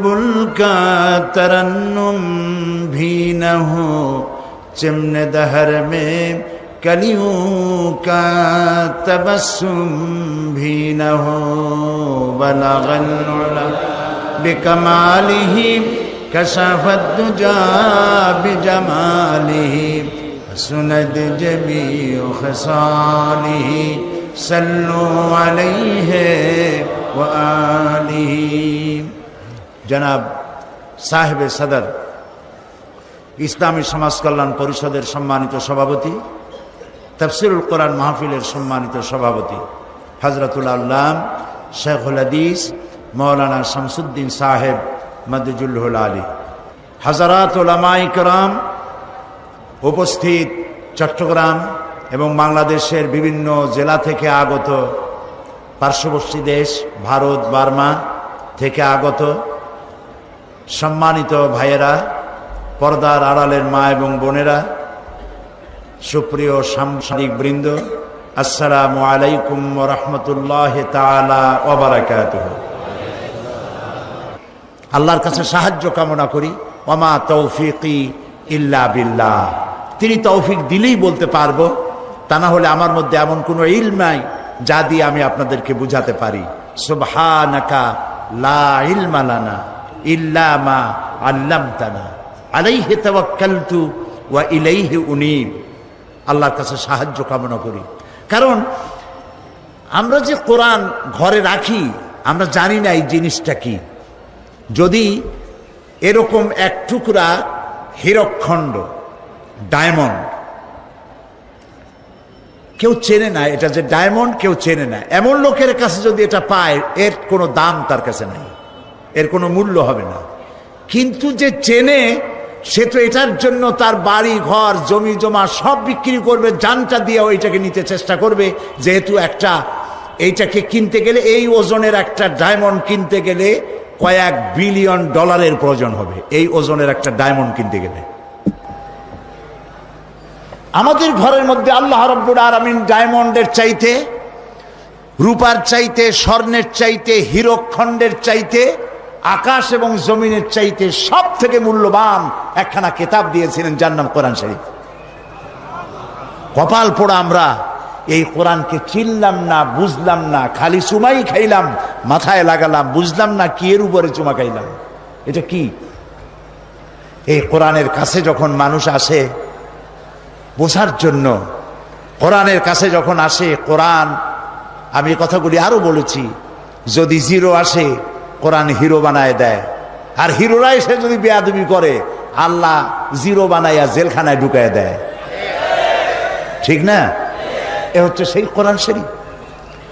बुलबुल का तरन्नुम भी न हो, चिमन दहर में कलियों का तबस्सुम भी न हो। बलगल उला बिकमालिही कशफत दुजा बिजमालिही, सुनद जमीउ खसालिही, सल्लु अलैहि व आलिही। जनाब साहेब सदर ইসলামী সমাজ কল্যাণ পরিষদের সম্মানিত সভাপতি, তাফসীরুল কোরআন মাহফিলের সম্মানিত সভাপতি হযরতুল আল্লাম শেখুল হাদিস মাওলানা শামসুদ্দিন সাহেব মদজুল্লুল আলী, হাজারাত উলামায়ে কেরাম, উপস্থিত চট্টগ্রাম এবং বাংলাদেশের বিভিন্ন জেলা থেকে আগত, পার্শ্ববর্তী দেশ ভারত বার্মা থেকে আগত সম্মানিত ভাইয়েরা, পর্দার আড়ালের মা এবং বোনেরা, সুপ্রিয় সাংবাদিক বৃন্দ, আসসালামু আলাইকুম ওয়া রাহমাতুল্লাহি তাআলা ওয়া বারাকাতুহু। আল্লাহর কাছে সাহায্য কামনা করি, ওয়া মা তৌফিকি ইল্লা বিল্লাহ। তিনি তৌফিক দিলেই বলতে পারবো, তা না হলে আমার মধ্যে এমন কোনো ইলম নাই যা দিয়ে আমি আপনাদেরকে বুঝাতে পারি। সুবহানাকা লা ইলমা লানা ইল্লা মা আল্লামতানা আলাইহি তাওয়াক্কালতু ওয়া ইলাইহি উনীব। আল্লাহর কাছে সাহায্য কামনা করি, কারণ আমরা যে কোরআন ঘরে রাখি আমরা জানি না এই জিনিসটা কি। যদি এরকম এক টুকরা হীরকখণ্ড, ডায়মন্ড, কেউ চেনে না এটা যে ডায়মন্ড, কেউ চেনে না, এমন লোকের কাছে যদি এটা পায় এর কোনো দাম তার কাছে নাই, এর কোনো মূল্য হবে না। কিন্তু যে চেনে সে তো এটার জন্য তার বাড়ি ঘর জমি জমা সব বিক্রি করবে, জানটা দিয়ে ওইটাকে নিতে চেষ্টা করবে, যেহেতু একটা এইটাকে কিনতে গেলে, এই ওজনের একটা ডায়মন্ড কিনতে গেলে কয়েক বিলিয়ন ডলারের প্রয়োজন হবে, এই ওজনের একটা ডায়মন্ড কিনতে গেলে। আমাদের ঘরের মধ্যে আল্লাহ রাব্বুল আলামিন ডায়মন্ডের চাইতে, রূপার চাইতে, স্বর্ণের চাইতে, হীরকখণ্ডের চাইতে, আকাশ এবং জমিনের চাইতে সব থেকে মূল্যবান একখানা কিতাব দিয়েছিলেন, যার নাম কোরআন শরীফ। কপাল পোড়া আমরা এই কোরআনকে চিনলাম না, বুঝলাম না, খালি চুমাই খাইলাম, মাথায় লাগালাম, বুঝলাম না কি এর উপরে চুমা খাইলাম, এটা কি। এই কোরআনের কাছে যখন মানুষ আসে বোঝার জন্য, কোরআনের কাছে যখন আসে, কোরআন, আমি কথাগুলি আরো বলেছি, যদি জিরো আসে কোরআন হিরো বানায় দেয়, আর হিরোরা এসে যদি বেয়াদবি করে আল্লাহ জিরো বানাইয়া জেলখানায় ঢুকায় দেয়, ঠিক না? এ হচ্ছে সেই কোরআন শরীফ।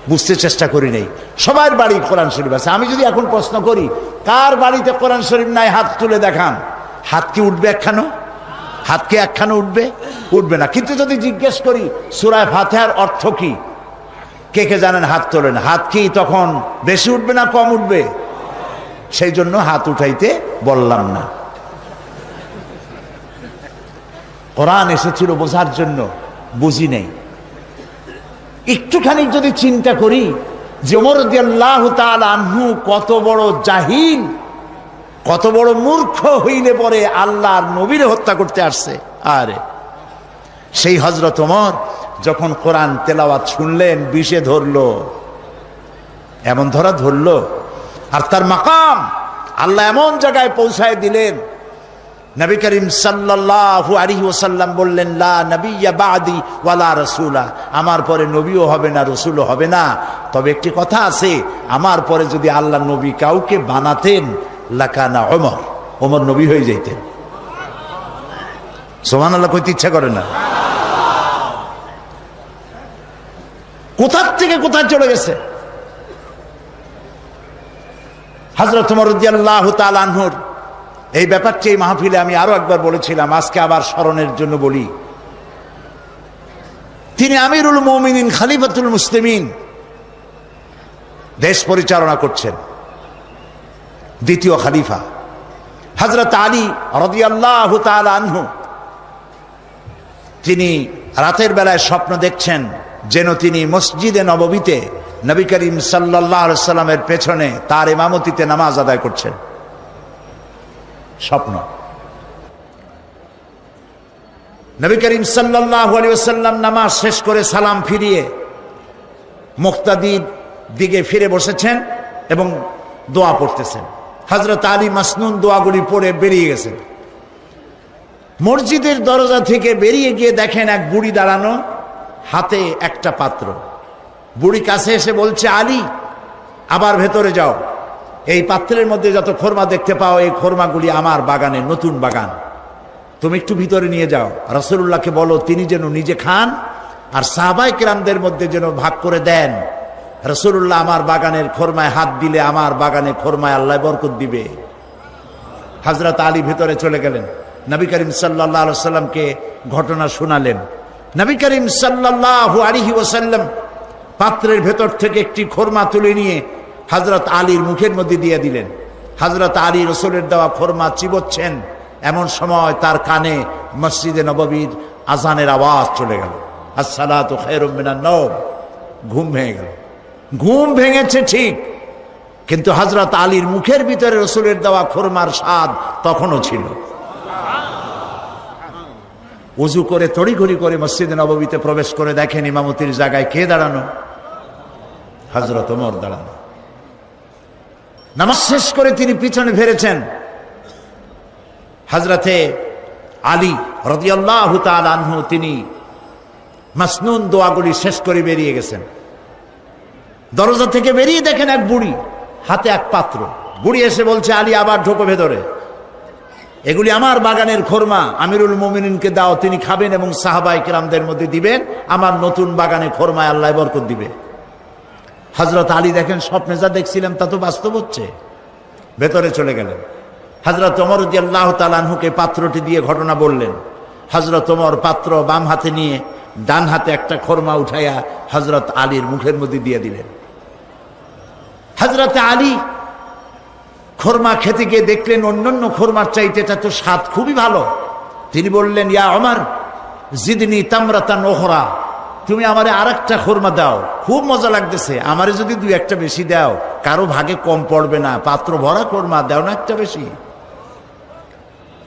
বুঝতে চেষ্টা করি নাই, সবার বাড়ি কোরআন শরীফ আছে। আমি যদি এখন প্রশ্ন করি কার বাড়িতে কোরআন শরীফ নাই, হাত তুলে দেখান, হাত কি উঠবে একখানো? হাত কি একখানো উঠবে? উঠবে না। কিন্তু যদি জিজ্ঞেস করি সূরা ফাতিহার অর্থ কি, কে কে জানেন? হাত তোলেন। হাত কি তখন বেশি উঠবে না কম উঠবে? সেই জন্য হাত উঠাইতে বললাম না। কোরআন এসেছিল বোঝার জন্য, বুঝি নেই। একটুখানি যদি চিন্তা করি যে ওমর রাদিয়াল্লাহু তাআলা আনহু কত বড় জাহিল, কত বড় মূর্খ হইলে পরে আল্লাহর নবীরে হত্যা করতে আসছে। আরে সেই হযরত ওমর যখন কোরআন তেলাওয়াত শুনলেন, বিষে ধরলো, এমন ধরলো, আর তার মাকাম আল্লাহ এমন জায়গায় পৌঁছায় দিলেন, নবী করিম সাল্লাল্লাহু আলাইহি ওয়াসাল্লাম বললেন, লা নবিয়্যা বা'দি ওয়ালা রাসূলা, আমার পরে নবীও হবে না, রাসূলও হবে না। তবে একটি কথা আছে, আমার পরে যদি আল্লাহ নবী কাউকে বানাতেন লাকানা ওমর, ওমর নবী হয়ে যাইতেন। সুবহানাল্লাহ কইতে ইচ্ছা করে না? কোথার থেকে কোথায় চলে গেছে। হযরত ওমর রাদিয়াল্লাহু তাআলা আনহুর এই ব্যাপারটি এই মাহফিলে আমি আরো একবার বলেছিলাম, আজকে আবার স্মরণের জন্য বলি। তিনি আমিরুল মুমিনিন, খলিফাতুল মুসলিমিন, দেশ পরিচালনা করছেন, দ্বিতীয় খলিফা। হযরত আলী রাদিয়াল্লাহু তাআলা আনহু তিনি রাতের বেলায় স্বপ্ন দেখছেন যেন তিনি মসজিদে নববীতে নবী করিম সাল্লাল্লাহু আলাইহি সাল্লামের পেছনে তার ইমামতিতে নামাজ আদায় করছেন। স্বপ্ন। নবী করিম সাল্লাল্লাহু আলাইহি ওয়াসাল্লাম নামাজ শেষ করে সালাম ফিরিয়ে মুক্তাদির দিকে ফিরে বসেছেন এবং দোয়া পড়তেছেন। হযরত আলী মাসনুন দোয়াগুলি পড়ে বেরিয়ে গেছেন। মসজিদের দরজা থেকে বেরিয়ে গিয়ে দেখেন এক বুড়ি দাঁড়ানো, হাতে একটা পাত্র। বুড়ি কাছে এসে বলছে, আলী আবার ভেতরে যাও, এই পাত্রের মধ্যে যত খোরমা দেখতে পাও এই খোরমাগুলি আমার বাগানে, নতুন বাগান, তুমি একটু ভিতরে নিয়ে যাও। রাসূলুল্লাহকে বলো তিনি যেন নিজে খান আর সাহাবায়ে কেরামদের মধ্যে যেন ভাগ করে দেন। রাসূলুল্লাহ আমার বাগানের খোরমায় হাত দিলে আমার বাগানে খোরমায় আল্লাহ বরকত দিবে। হযরত আলী ভেতরে চলে গেলেন, নবী করিম সাল্লাল্লাহু আলাইহি ওয়াসাল্লামকে ঘটনা শোনালেন। নবী করিম সাল্লাল্লাহু আলাইহি ওয়াসাল্লাম পাত্রের ভেতর থেকে একটি খোরমা তুলে নিয়ে হযরত আলীর মুখের মধ্যে দিয়ে দিলেন। হযরত আলী রাসূলের দেওয়া খোরমা চিবোচ্ছেন, এমন সময় তার কানে মসজিদে নববীর আজানের আওয়াজ চলে গেল, আসসালাতু খায়রুম মিনান নওম। ঘুম ভেঙে গেল। ঘুম ভেঙেছে ঠিক, কিন্তু হযরত আলীর মুখের ভিতরে রাসূলের দেওয়া খোরমার স্বাদ তখনও ছিল। ওযু করে তড়িঘড়ি করে মসজিদে নববীতে প্রবেশ করে দেখেন ইমামতির জায়গায় কে দাঁড়ানো? হযরত ওমর দাঁড়ানো। নামাজ শেষ করে তিনি পিছনে ফিরেছেন। হযরতে আলী রাদিয়াল্লাহু তাআলা আনহু তিনি মাসনুন দোয়াগুলি শেষ করে বেরিয়ে গেছেন। দরজা থেকে বেরিয়ে দেখেন এক বুড়ি, হাতে এক পাত্র। বুড়ি এসে বলছে, আলী আবার ঢোকো ভেতরে, এগুলি আমার বাগানের খোরমা, আমিরুল মুমিনিনকে দাও, তিনি খাবেন এবং সাহাবায়ে কেরামদের মধ্যে দিবেন, আমার নতুন বাগানে খোরমায় আল্লাহ বরকত দিবে। হযরত আলী দেখেন স্বপ্নে যা দেখছিলাম তা তো বাস্তব হচ্ছে। ভেতরে চলে গেলেন। হযরত ওমর রাদিয়াল্লাহু তাআলা আনহুকে পাত্রটি দিয়ে ঘটনা বললেন। হযরত ওমর পাত্র বাম হাতে নিয়ে ডান হাতে একটা খোরমা উঠাইয়া হযরত আলীর মুখের মধ্যে দিয়ে দিলেন। হযরত আলী খোরমা খেতে গিয়ে দেখলেন অন্যান্য খোরমার চাইতে এটা তো স্বাদ খুবই ভালো। তিনি বললেন, ইয়া ওমর জিদনি তামরাতান উখরা, তুমি আমারে আরেকটা খোরমা দাও, খুব মজা লাগতেছে, আমারে যদি দুই একটা বেশি দাও কারো ভাগে কম পড়বে না, পাত্র ভরা খোরমা দাও না একটা বেশি।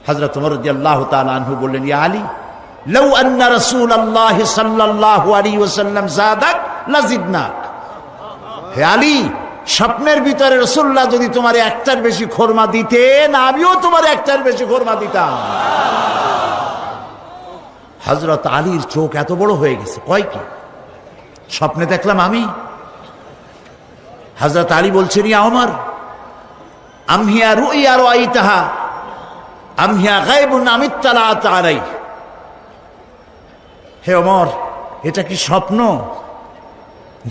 হযরত ওমর রাদিয়াল্লাহু তাআলা আনহু বললেন, ইয়া আলী লাউ আন্না রাসূলুল্লাহ সাল্লাল্লাহু আলাইহি ওয়াসাল্লাম যাদাক লাজিদনাক। হে আলী, স্বপ্নের ভিতরে রাসূলুল্লাহ যদি তোমারে একটার বেশি খোরমা দিতেন আমিও তোমারে একটার বেশি খোরমা দিতাম। হযরত আলীর চোখ এত বড় হয়ে গেছে, কয় কি স্বপ্নে দেখলাম আমি? হযরত আলী বলছেন, ইয়া ওমর আমহিয়া রুইয়া রাআইতাহা আমহিয়া গায়বুন আমিত্তালাত আলাই। হে ওমর, এটা কি স্বপ্ন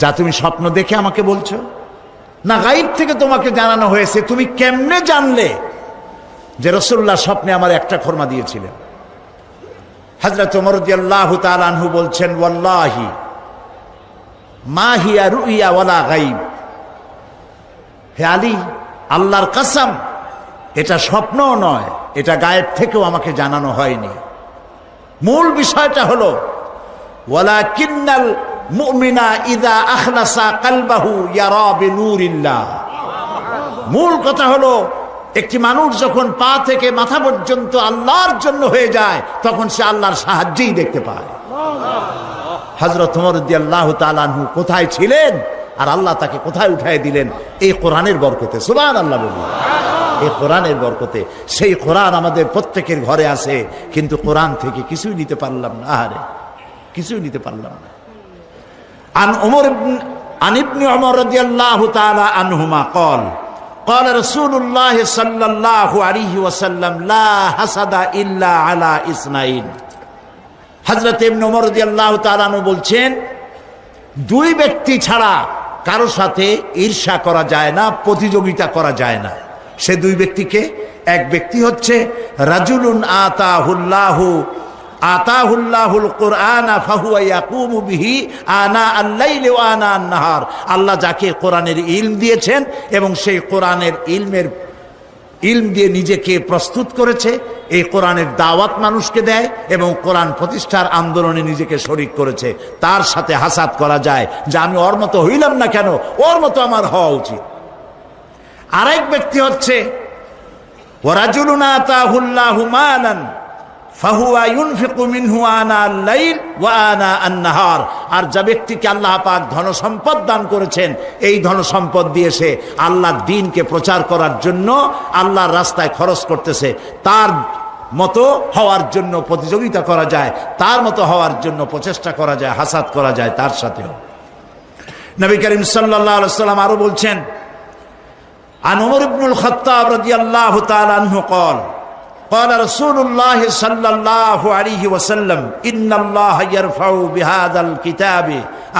যা তুমি স্বপ্ন দেখে আমাকে বলছো, না গায়েব থেকে তোমাকে জানানো হয়েছে? তুমি কেমনে জানলে যে রাসূলুল্লাহ স্বপ্নে আমার একটা খোরমা দিয়েছিলেন? হযরত ওমর রাদিয়াল্লাহু তাআলা আনহু বলছেন, ওয়াল্লাহি মা হিয়া রুইয়া ওয়ালা গায়ব। হে আলী, আল্লাহর কসম, এটা স্বপ্নও নয়, এটা গায়েব থেকেও আমাকে জানানো হয়নি। মূল বিষয়টা হলো ওয়ালাকিন্নাল মুমিনা ইযা আখলাসা কলবাহু ইয়ারা বিনুরিল্লাহ। মূল কথা হলো একটি মানুষ যখন পা থেকে মাথা পর্যন্ত আল্লাহর জন্য হয়ে যায় তখন সে আল্লাহর সাহায্যই দেখতে পায়। হযরত ওমর রাদিয়াল্লাহু তাআলা আনহু কোথায় ছিলেন আর আল্লাহ তাকে কোথায় উঠায় দিলেন? এই কোরআনের বরকতে। সুবহানাল্লাহ বলুন। এই কোরআনের বরকতে। সেই কোরআন আমাদের প্রত্যেকের ঘরে আছে, কিন্তু কোরআন থেকে কিছুই নিতে পারলাম না। আরে কিছুই নিতে পারলাম না। عن ابن عمر رضي الله تعالى عنهما قال قال رسول الله صلى الله عليه وسلم لا حسد إلا على اثنين। হযরত ইবনে ওমর রাদিয়াল্লাহু তাআলা আনহু বলছেন, দুই ব্যক্তি ছাড়া কারো সাথে ঈর্ষা করা যায় না, প্রতিযোগিতা করা যায় না। সে দুই ব্যক্তিকে, এক ব্যক্তি হচ্ছে রাজুলুন আতাহুল্লাহুল কুরআনা ফাহুয়া ইয়াকুমু বিহি আনা আল-লাইলি ওয়া আনা আন-নাহার। আল্লাহ যাকে কোরআনের ইলম দিয়েছেন এবং সেই কোরআনের ইলম দিয়ে নিজেকে প্রস্তুত করেছে, এই কোরআনের দাওয়াত মানুষকে দেয় এবং কোরআন প্রতিষ্ঠার আন্দোলনে নিজেকে শরীক করেছে, তার সাথে হাসাদ করা যায় যে আমি ওর মতো হইলাম না কেন, ওর মতো আমার হওয়া উচিত। আরেক ব্যক্তি হচ্ছে ওয়ারাজুলুন আতাহুল্লাহু মালান ফাহুয়া ইউনফিকু মিনহু আনা আল-লাইল ওয়া আনা আন-নাহার। আর যে ব্যক্তিকে আল্লাহ পাক ধন সম্পদ দান করেছেন, এই ধন সম্পদ দিয়ে সে আল্লাহর দ্বীনকে প্রচার করার জন্য আল্লাহর রাস্তায় খরচ করতেছে। তার মতো হওয়ার জন্য প্রতিযোগিতা করা যায়, তার মতো হওয়ার জন্য প্রচেষ্টা করা যায়, হাসাদ করা যায় তার সাথেও। নবী করিম সাল্লাল্লাহু আলাইহি ওয়াসাল্লাম আরো বলছেন, আন উমর ইবনুল খাত্তাব রাদিয়াল্লাহু তাআলা আনহু قال قال رسول الله صلى الله عليه وسلم إن الله يرفع بهذا الكتاب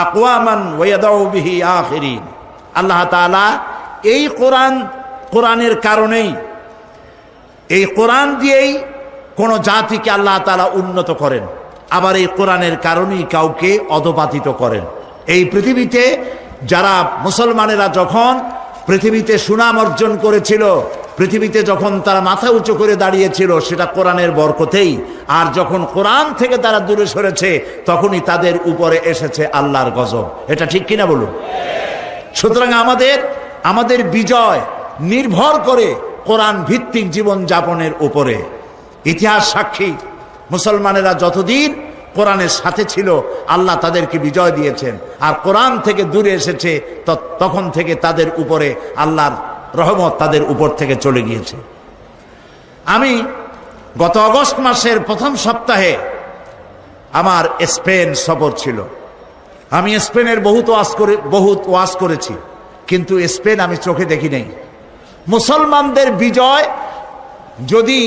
أقواما ويضع به آخرين। আল্লাহ তাআলা এই কোরআনের কারণেই, এই কোরআন দিয়েই কোন জাতিকে আল্লাহ তাআলা উন্নত করেন, আবার এই কোরআনের কারণেই কাউকে অধপাতিত করেন। এই পৃথিবীতে যারা মুসলমানেরা যখন পৃথিবীতে সুনাম অর্জন করেছিল, পৃথিবীতে যখন তারা মাথা উঁচু করে দাঁড়িয়েছিল, সেটা কোরআনের বরকতেই। আর যখন কোরআন থেকে তারা দূরে সরেছে, তখনই তাদের উপরে এসেছে আল্লাহর গজব। এটা ঠিক কিনা বলুন? সুতরাং আমাদের বিজয় নির্ভর করে কোরআন ভিত্তিক জীবন যাপনের উপরে। ইতিহাস সাক্ষী, মুসলমানেরা যতদিন কোরআনের সাথে ছিল, আল্লাহ তাদেরকে বিজয় দিয়েছেন। আর কোরআন থেকে দূরে এসেছে, তখন থেকে তাদের উপরে আল্লাহর রহমত তাদের উপর থেকে চলে গিয়েছে। আমি গত আগস্ট মাসের প্রথম সপ্তাহে আমার স্পেন সফর ছিল। আমি স্পেনের বহুত ওয়াজ করেছি, কিন্তু স্পেন আমি চোখে দেখি নাই। মুসলমানদের বিজয় যদি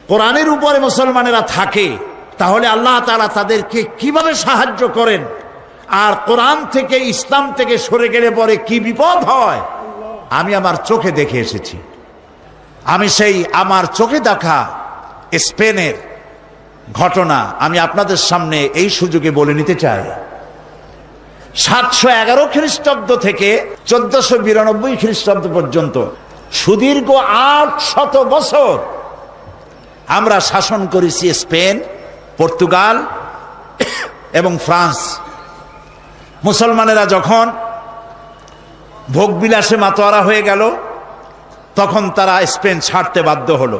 কোরআনের উপরে মুসলমানেরা থাকে, তাহলে আল্লাহ তাআলা তাদেরকে কিভাবে সাহায্য করেন, আর কোরআন থেকে ইসলাম থেকে সরে গেলে পরে কি বিপদ হয়, আমি আমার চোখে দেখে এসেছি। আমি সেই আমার চোখে দেখা স্পেনের ঘটনা আমি আপনাদের সামনে এই সুযোগে বলে নিতে চাই। 711 খ্রিস্টাব্দ থেকে 1492 খ্রিস্টাব্দ পর্যন্ত সুদীর্ঘ 800 বছর আমরা শাসন করেছি স্পেন, পর্তুগাল এবং ফ্রান্স। মুসলমানেরা যখন ভোগবিলাসে মাতোয়ারা হয়ে গেল, তখন তারা স্পেন ছাড়তে বাধ্য হলো।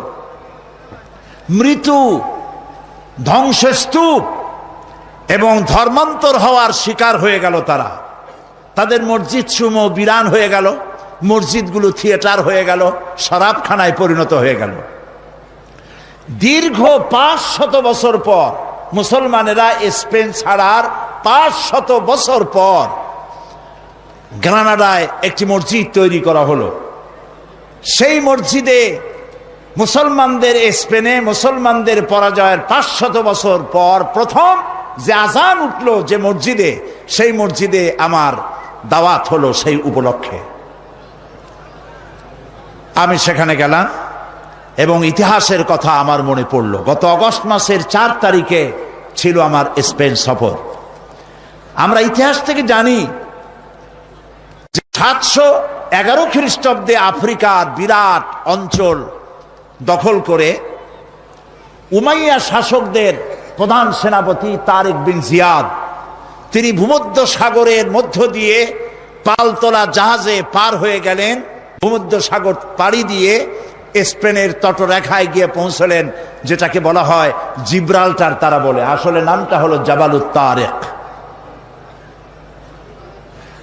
মৃত্যু, ধ্বংসস্তূপ এবং ধর্মান্তর হওয়ার শিকার হয়ে গেল তারা। তাদের মসজিদ সমূহ বিরান হয়ে গেল, মসজিদগুলো থিয়েটার হয়ে গেল, শরাবখানায় পরিণত হয়ে গেল। দীর্ঘ 500 বছর পর, মুসলমানেরা স্পেন ছাড়ার 500 বছর পর গ্রানাডায় একটি মসজিদ তৈরি করা হলো। সেই মসজিদে মুসলমানদের, স্পেনে মুসলমানদের পরাজয়ের 500 বছর পর প্রথম যে আজান উঠলো যে মসজিদে, সেই মসজিদে আমার দাওয়াত হলো। সেই উপলক্ষে আমি সেখানে গেলাম এবং ইতিহাসের কথা আমার মনে পড়ল। গত আগস্ট মাসের 4 তারিখে ছিল আমার স্পেন সফর। আমরা ইতিহাস থেকে জানি যে 711 খ্রিস্টাব্দে আফ্রিকার বিরাট অঞ্চল দখল করে উমাইয়া শাসকদের প্রধান সেনাপতি তারিক বিন জিয়াদ, তিনি ভূমধ্য সাগরের মধ্য দিয়ে পালতোলা জাহাজে পার হয়ে গেলেন। ভূমধ্য সাগর পাড়ি দিয়ে স্পেনের তটরেখায় গিয়ে পৌঁছলেন, যেটাকে বলা হয় জিব্রাল্টার। তারা বলে, আসলে নামটা হলো জাবালুত তারিক।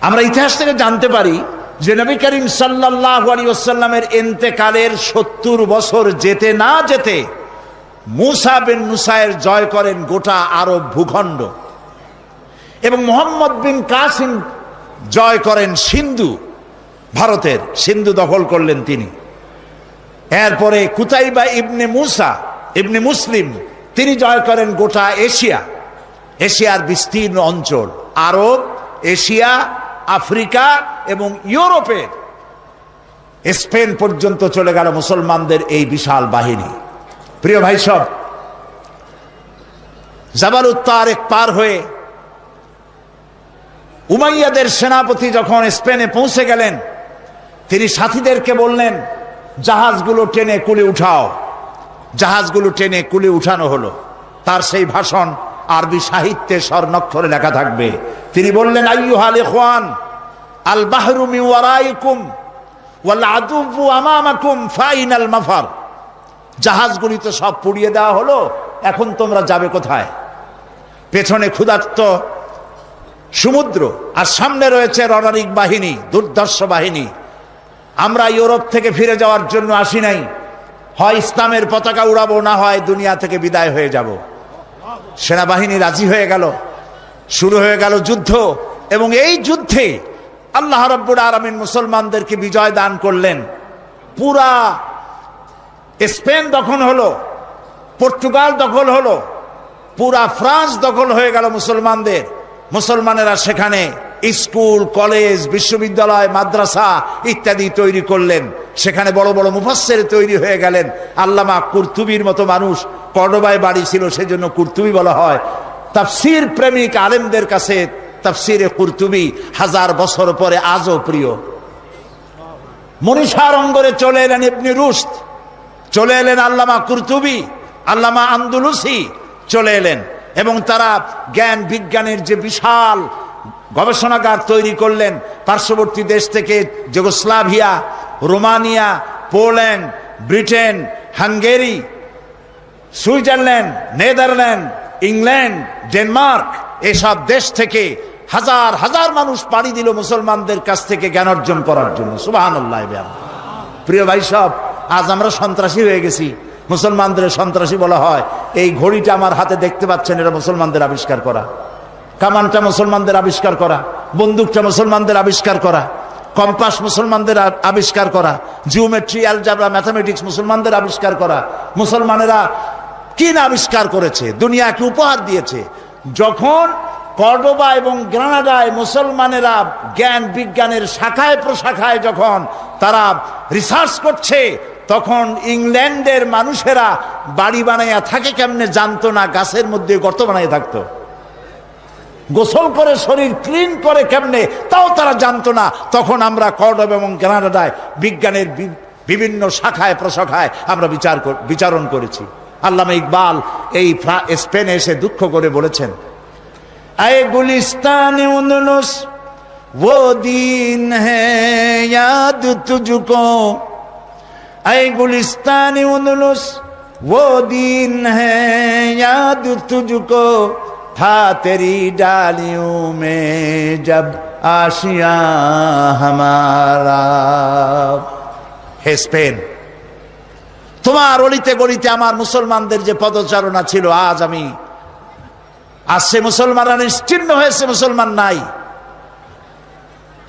আমরা ইতিহাস থেকে জানতে পারি যে নবী করিম সাল্লাল্লাহু আলাইহি ওয়াসাল্লামের ইন্তেকালের 70 বছর যেতে না যেতে মুসা বিন নুসাইর জয় করেন গোটা আরব ভূখণ্ড, এবং মুহাম্মদ বিন কাসিম জয় করেন সিন্ধু, ভারতের সিন্ধু দখল করলেন তিনি। এরপরে কুতাইবা ইবনে মুসা ইবনে মুসলিম, তিনি জয় করেন গোটা এশিয়া, এশিয়ার বিস্তীর্ণ অঞ্চল, আরব, এশিয়া, আফ্রিকা এবং ইউরোপের স্পেন পর্যন্ত চলে গেল মুসলমানদের এই বিশাল বাহিনী। প্রিয় ভাই সব, জাবালুত তারিক পার হয়ে উমাইয়াদের সেনাপতি যখন স্পেনে পৌঁছে গেলেন, তিনি সাথীদেরকে বললেন, জাহাজগুলো টেনে কুলে উঠাও। জাহাজগুলো টেনে কুলে উঠানো হলো। তার সেই ভাষণ আরবি সাহিত্যে স্বর্ণাক্ষরে লেখা থাকবে। তিনি বললেন, আইয়ুহাল ইখওয়ান, আল বাহরু মিন ওয়ারাইকুম ওয়াল আদুবু আমামাকুম ফাইনাল মাফার, জাহাজগুলি তো সব পুড়িয়ে দেওয়া হলো, এখন তোমরা যাবে কোথায়? পেছনে ক্ষুধার্ত সমুদ্র, আর সামনে রয়েছে রণারিক বাহিনী, দুর্ধর্ষ বাহিনী। আমরা ইউরোপ থেকে ফিরে যাওয়ার জন্য আসি নাই, হয় ইসলামের পতাকা উড়াবো, না হয় দুনিয়া থেকে বিদায় হয়ে যাব। সেনাবাহিনী রাজি হয়ে গেল, শুরু হয়ে গেল যুদ্ধ। এবং এই যুদ্ধে আল্লাহ রাব্বুল আলামিন মুসলমানদেরকে বিজয় দান করলেন। পুরা স্পেন দখল হলো, পর্তুগাল দখল হলো, পুরা ফ্রান্স দখল হয়ে গেল মুসলমানদের। মুসলমানেরা সেখানে স্কুল, কলেজ, বিশ্ববিদ্যালয়, মাদ্রাসা ইত্যাদি তৈরি করলেন। সেখানে বড় বড় মুফাসসির তৈরি হয়ে গেলেন। আল্লামা কুরতুবীর মতো মানুষ কর্ডোবায় বাড়ি ছিল, সেজন্য কুরতুবী বলা হয়। তাফসীর প্রেমিক আলেমদের কাছে তাফসীরে কুরতুবী 1000 বছর পরে আজও প্রিয়। মনীষার অঙ্গরে চলে এলেন ইবনে রুশদ, চলে এলেন আল্লামা কুরতুবী, আল্লামা আন্দুলুসি চলে এলেন, এবং তারা জ্ঞান বিজ্ঞানের যে বিশাল গবেষণাগার তৈরি করলেন। পার্শ্ববর্তী দেশ থেকে Yugoslavia, Romania, Poland, Britain, Hungary, Switzerland, Netherland, England, Denmark, এসব দেশ থেকে হাজার হাজার মানুষ পাড়ি দিল মুসলমানদের কাছ থেকে জ্ঞান অর্জন করার জন্য। সুবহানাল্লাহ। প্রিয় ভাই সব, আজ আমরা সন্ত্রাসী হয়ে গেছি, মুসলমানদের সন্ত্রাসী বলা হয়। এই ঘড়িটা আমার হাতে দেখতে পাচ্ছেন, এটা মুসলমানদের আবিষ্কার করা। কামানটা মুসলমানদের আবিষ্কার করা, বন্দুকটা মুসলমানদের আবিষ্কার করা, কম্পাস মুসলমানদের আবিষ্কার করা, জিওমেট্রি, অ্যালজাবরা, ম্যাথামেটিক্স মুসলমানদের আবিষ্কার করা। মুসলমানেরা কি না আবিষ্কার করেছে, দুনিয়াকে উপহার দিয়েছে। যখন কর্ডোবা এবং গ্রানাডায় মুসলমানেরা জ্ঞান বিজ্ঞানের শাখায় প্রশাখায় যখন তারা রিসার্চ করছে, তখন ইংল্যান্ডের মানুষেরা বাড়ি বানাইয়া থাকে কেমনে জানতো না, গাছের মধ্যে গর্ত বানাই থাকতো। গোসল করে শরীর ক্লিন করে কেমনে তাও তারা জানতো না। তখন আমরা কর্ডোবা এবং গ্রানাডায় বিজ্ঞানের বিভিন্ন শাখায় প্রশাখায় আমরা বিচারণ করেছি। আল্লামা ইকবাল এই স্পেনে এসে দুঃখ করে বলেছেন, আয়ে গুলিস্তানে উনলুস वो दिन है याद तुझको, आए गुलिस्तान उनलुस वो दिन है याद तुझको, था तेरी डालियों में जब आशिया हमारा। हे स्पेन, তোমার অলিতে গলিতে আমার মুসলমানদের যে পদচারণা ছিল, আজ সে মুসলমানরা নিশ্চিহ্ন হয়েছে, মুসলমান নাই।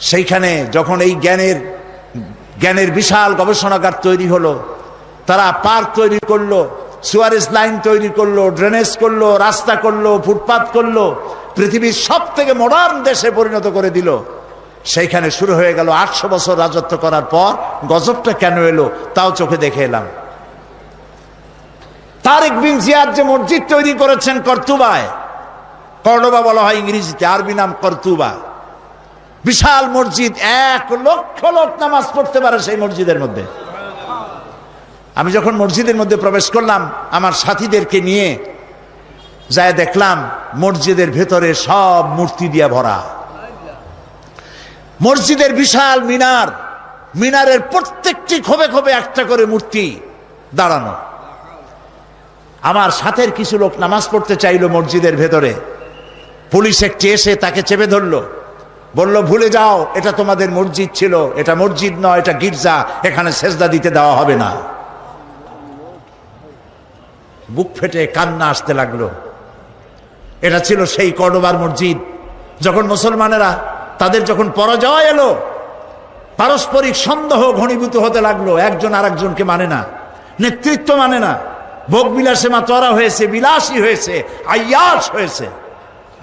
সেইখানে যখন এই জ্ঞানের বিশাল গবেষণাগার তৈরি হলো, তারা পার্ক তৈরি করলো, সুয়ারেজ লাইন তৈরি করলো, ড্রেনেজ করলো, রাস্তা করলো, ফুটপাথ করলো, পৃথিবীর সব থেকে মডার্ন দেশে পরিণত করে দিল। সেইখানে শুরু হয়ে গেল 800 বছর রাজত্ব করার পর গজবটা কেন এলো তাও চোখে দেখে এলাম। তারেক বিন জিয়াদ যে মসজিদ তৈরি করেছেন কর্তুবায়, কর্ডোবা বলা হয় ইংরেজিতে, আরবি নাম কর্তুবা, বিশাল মসজিদ, 1 লক্ষ লোক নামাজ পড়তে পারে সেই মসজিদের মধ্যে। আমি যখন মসজিদের মধ্যে প্রবেশ করলাম আমার সাথীদেরকে নিয়ে, যায় দেখলাম মসজিদের ভেতরে সব মূর্তি দিয়ে ভরা। মসজিদের বিশাল মিনার, মিনারের প্রত্যেকটি খোপে খোপে একটা করে মূর্তি দাঁড়ানো। আমার সাথের কিছু লোক নামাজ পড়তে চাইলো মসজিদের ভেতরে, পুলিশ একটি এসে তাকে চেপে ধরলো, বলল ভুলে যাও, এটা তোমাদের মসজিদ ছিল, এটা মসজিদ নয়, এটা গির্জা, এখানে সেজদা দিতে দেওয়া হবে না। বুক ফেটে কান্না আসতে লাগলো। এটা ছিল সেই কর্ডোবার মসজিদ। যখন মুসলমানেরা তাদের যখন পরাজয় এলো, পারস্পরিক সন্দেহ ঘনীভূত হতে লাগলো, একজন আরেকজনকে মানে না, নেতৃত্ব মানে না, ভোগ বিলাসে মাতোয়ারা হয়েছে, বিলাসী হয়েছে, আয়াস হয়েছে।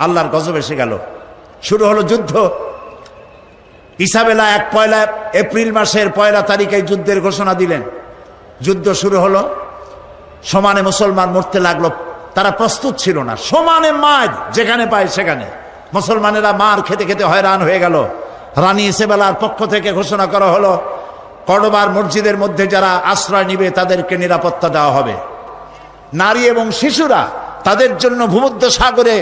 আল্লাহর গজব এসে গেল, শুরু হলো যুদ্ধ। ইসাবেলা 1 এপ্রিল মাসের 1 তারিখে যুদ্ধের ঘোষণা দিলেন। যুদ্ধ শুরু হলো, সমানে মুসলমান মরতে লাগলো। তারা প্রস্তুত ছিল না, সমানে মার যেখানে পায় সেখানে। মুসলমানেরা মার খেতে খেতে হয়রান হয়ে গেল। রানী ইসাবেলার পক্ষ থেকে ঘোষণা করা হলো, কর্ডোবার মসজিদের মধ্যে যারা আশ্রয় নিবে তাদেরকে নিরাপত্তা দেওয়া হবে। নারী এবং শিশুরা তাদের জন্য ভূমধ্য সাগরে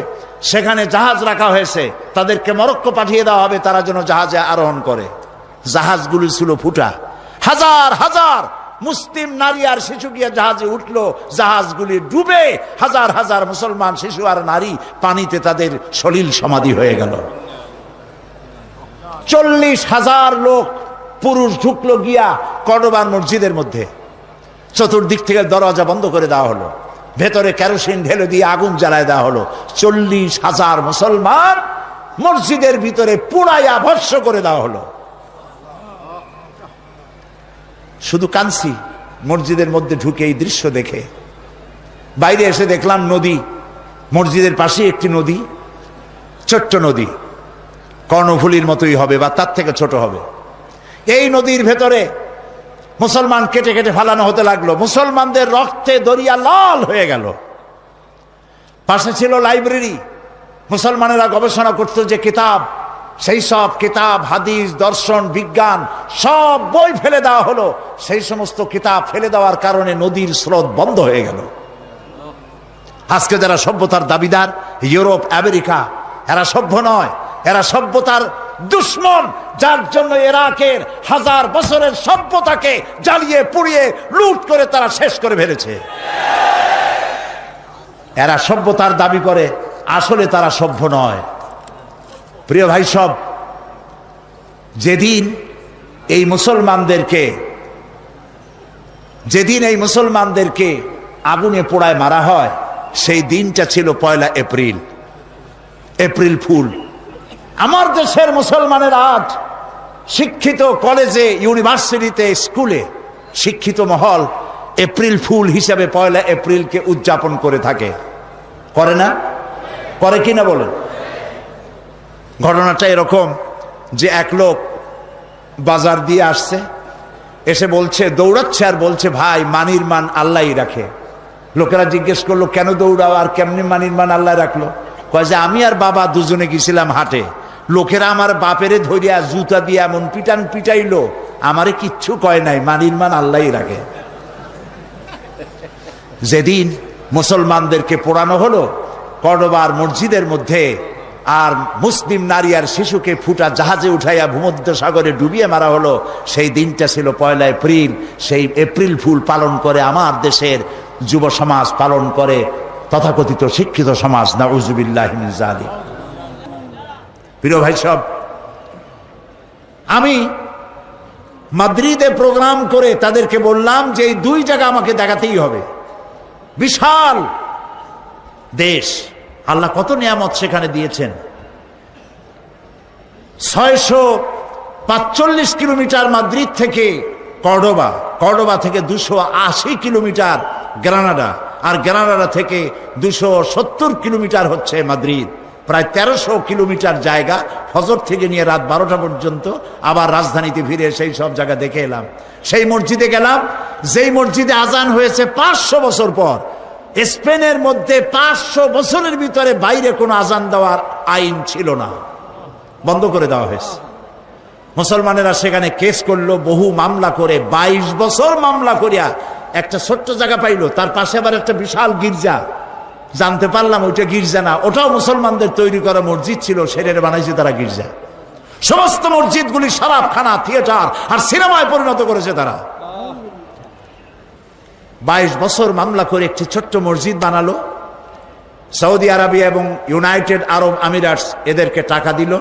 সেখানে জাহাজ রাখা হয়েছে, তাদেরকে মরক্কো পাঠিয়ে দেওয়া হবে, তারা যেন জাহাজে আরোহণ করে। জাহাজগুলি ছিল ফুটা, হাজার হাজার মুসলিম নারী আর শিশু গিয়া জাহাজে উঠলো, জাহাজগুলি ডুবে হাজার হাজার মুসলমান শিশু আর নারী পানিতে তাদের সলিল সমাধি হয়ে গেল। 40,000 লোক পুরুষ ঢুকলো গিয়া কর্ডোবার মসজিদের মধ্যে। চতুর্দিক থেকে দরজা বন্ধ করে দেওয়া হলো, ভেতরে কেরোসিন ঢেলে দিয়ে আগুন জ্বালায় দেওয়া হলো। 40,000 মুসলমান মসজিদের ভিতরে পুড়াইয়া ভস্ম করে দেওয়া হলো। শুধু কাঁদছি মসজিদের মধ্যে ঢুকে এই দৃশ্য দেখে। বাইরে এসে দেখলাম নদী, মসজিদের পাশে একটি নদী, ছোট্ট নদী, কর্ণফুলীর মতোই হবে বা তার থেকে ছোট হবে। এই নদীর ভেতরে মুসলমান কেটে কেটে ফালানো হতে লাগলো, মুসলমানদের রক্তে দরিয়া লাল হয়ে গেল। পাশে ছিল লাইব্রেরি, মুসলমানেরা গবেষণা করত যে কিতাব, সেই সব কিতাব, হাদিস, দর্শন, বিজ্ঞান সব বই ফেলে দেওয়া হলো। সেই সমস্ত কিতাব ফেলে দেওয়ার কারণে নদীর স্রোত বন্ধ হয়ে গেল। আজকে যারা সভ্যতার দাবিদার, ইউরোপ, আমেরিকা, এরা সভ্য নয়, এরা সভ্যতার দুশ্মন, যার জন্য ইরাকের 1000 বছরের সভ্যতাকে জ্বালিয়ে পুড়িয়ে লুট করে তারা শেষ করে ফেলেছে। এরা সভ্যতার দাবি করে, আসলে তারা সভ্য নয়। প্রিয় ভাই সব, যেদিন এই মুসলমানদেরকে আগুনে পোড়ায় মারা হয়, সেই দিনটা ছিল 1 এপ্রিল, এপ্রিল ফুল। আমার দেশের মুসলমানের আজ শিক্ষিত কলেজে, ইউনিভার্সিটিতে, স্কুলে শিক্ষিত মহল এপ্রিল ফুল হিসাবে 1 এপ্রিলকে উদযাপন করে থাকে। করে না? করে কিনা বলেন? ঘটনাটা এরকম যে এক লোক বাজার দিয়ে আসছে, এসে বলছে, দৌড়াচ্ছে আর বলছে, ভাই মানির মান আল্লাহই রাখে। লোকেরা জিজ্ঞেস করলো, কেন দৌড়াও আর কেমনি মানির মান আল্লাহ রাখলো? কয় যে আমি আর বাবা দুজনে গেছিলাম হাটে, লোকেরা আমার বাপেরে ধরিয়া জুতা দিয়ে এমন পিটান পিটাইলো, আমারে কিচ্ছু কয় নাই, মানির মান আল্লাহই রাখে। যেদিন মুসলমানদেরকে পোড়ানো হলো কর্ডোবার মসজিদের মধ্যে, আর মুসলিম নারী আর শিশুকে ফুটা জাহাজে উঠাইয়া ভূমধ্য সাগরে ডুবিয়ে মারা হলো, সেই দিনটা ছিল 1 এপ্রিল। সেই এপ্রিল ফুল পালন করে আমার দেশের যুব সমাজ, পালন করে তথাকথিত শিক্ষিত সমাজ। নাউযুবিল্লাহি মিন যালিক। প্রিয় ভাই সব, আমি মাদ্রিদে প্রোগ্রাম করে তাদেরকে বললাম যে এই 2 জায়গা আমাকে দেখাতেই হবে। বিশাল দেশ, আল্লাহ কত নিয়ামত সেখানে দিয়েছেন। 645 কিলোমিটার মাদ্রিদ থেকে কর্ডোবা, কর্ডোবা থেকে 280 কিলোমিটার গ্রানাডা, আর গ্রানাডা থেকে 270 কিলোমিটার হচ্ছে মাদ্রিদ। প্রায় 1300 কিলোমিটার জায়গা, ফজর থেকে নিয়ে রাত 12টা পর্যন্ত। আবার রাজধানীতে ফিরে সেই সব জায়গা দেখে এলাম। সেই মসজিদে গেলাম যেই মসজিদে আজান হয়েছে 500 বছর পর। স্পেনের মধ্যে 500 বছরের ভিতরে বাইরে কোনো আজান দেওয়ার আইন ছিল না, বন্ধ করে দেওয়া হয়েছে। মুসলমানেরা সেখানে কেস করলো, বহু মামলা করে, 22 বছর মামলা করিয়া একটা ছোট্ট জায়গা পাইলো। তার পাশে আবার একটা বিশাল গির্জা, জানতে পারলাম ওইটা গির্জা না, ওটাও মুসলমানদের তৈরি করা মসজিদ ছিল, সেটারে বানাইছে তারা গির্জা। সমস্ত মসজিদগুলি শরাবখানা, থিয়েটার আর সিনেমায় পরিণত করেছে তারা। 22 বছর মামলা করে একটি ছোট্ট মসজিদ বানালো। সৌদি আরবিয়া এবং ইউনাইটেড আরব আমিরাটস এদেরকে টাকা দিল।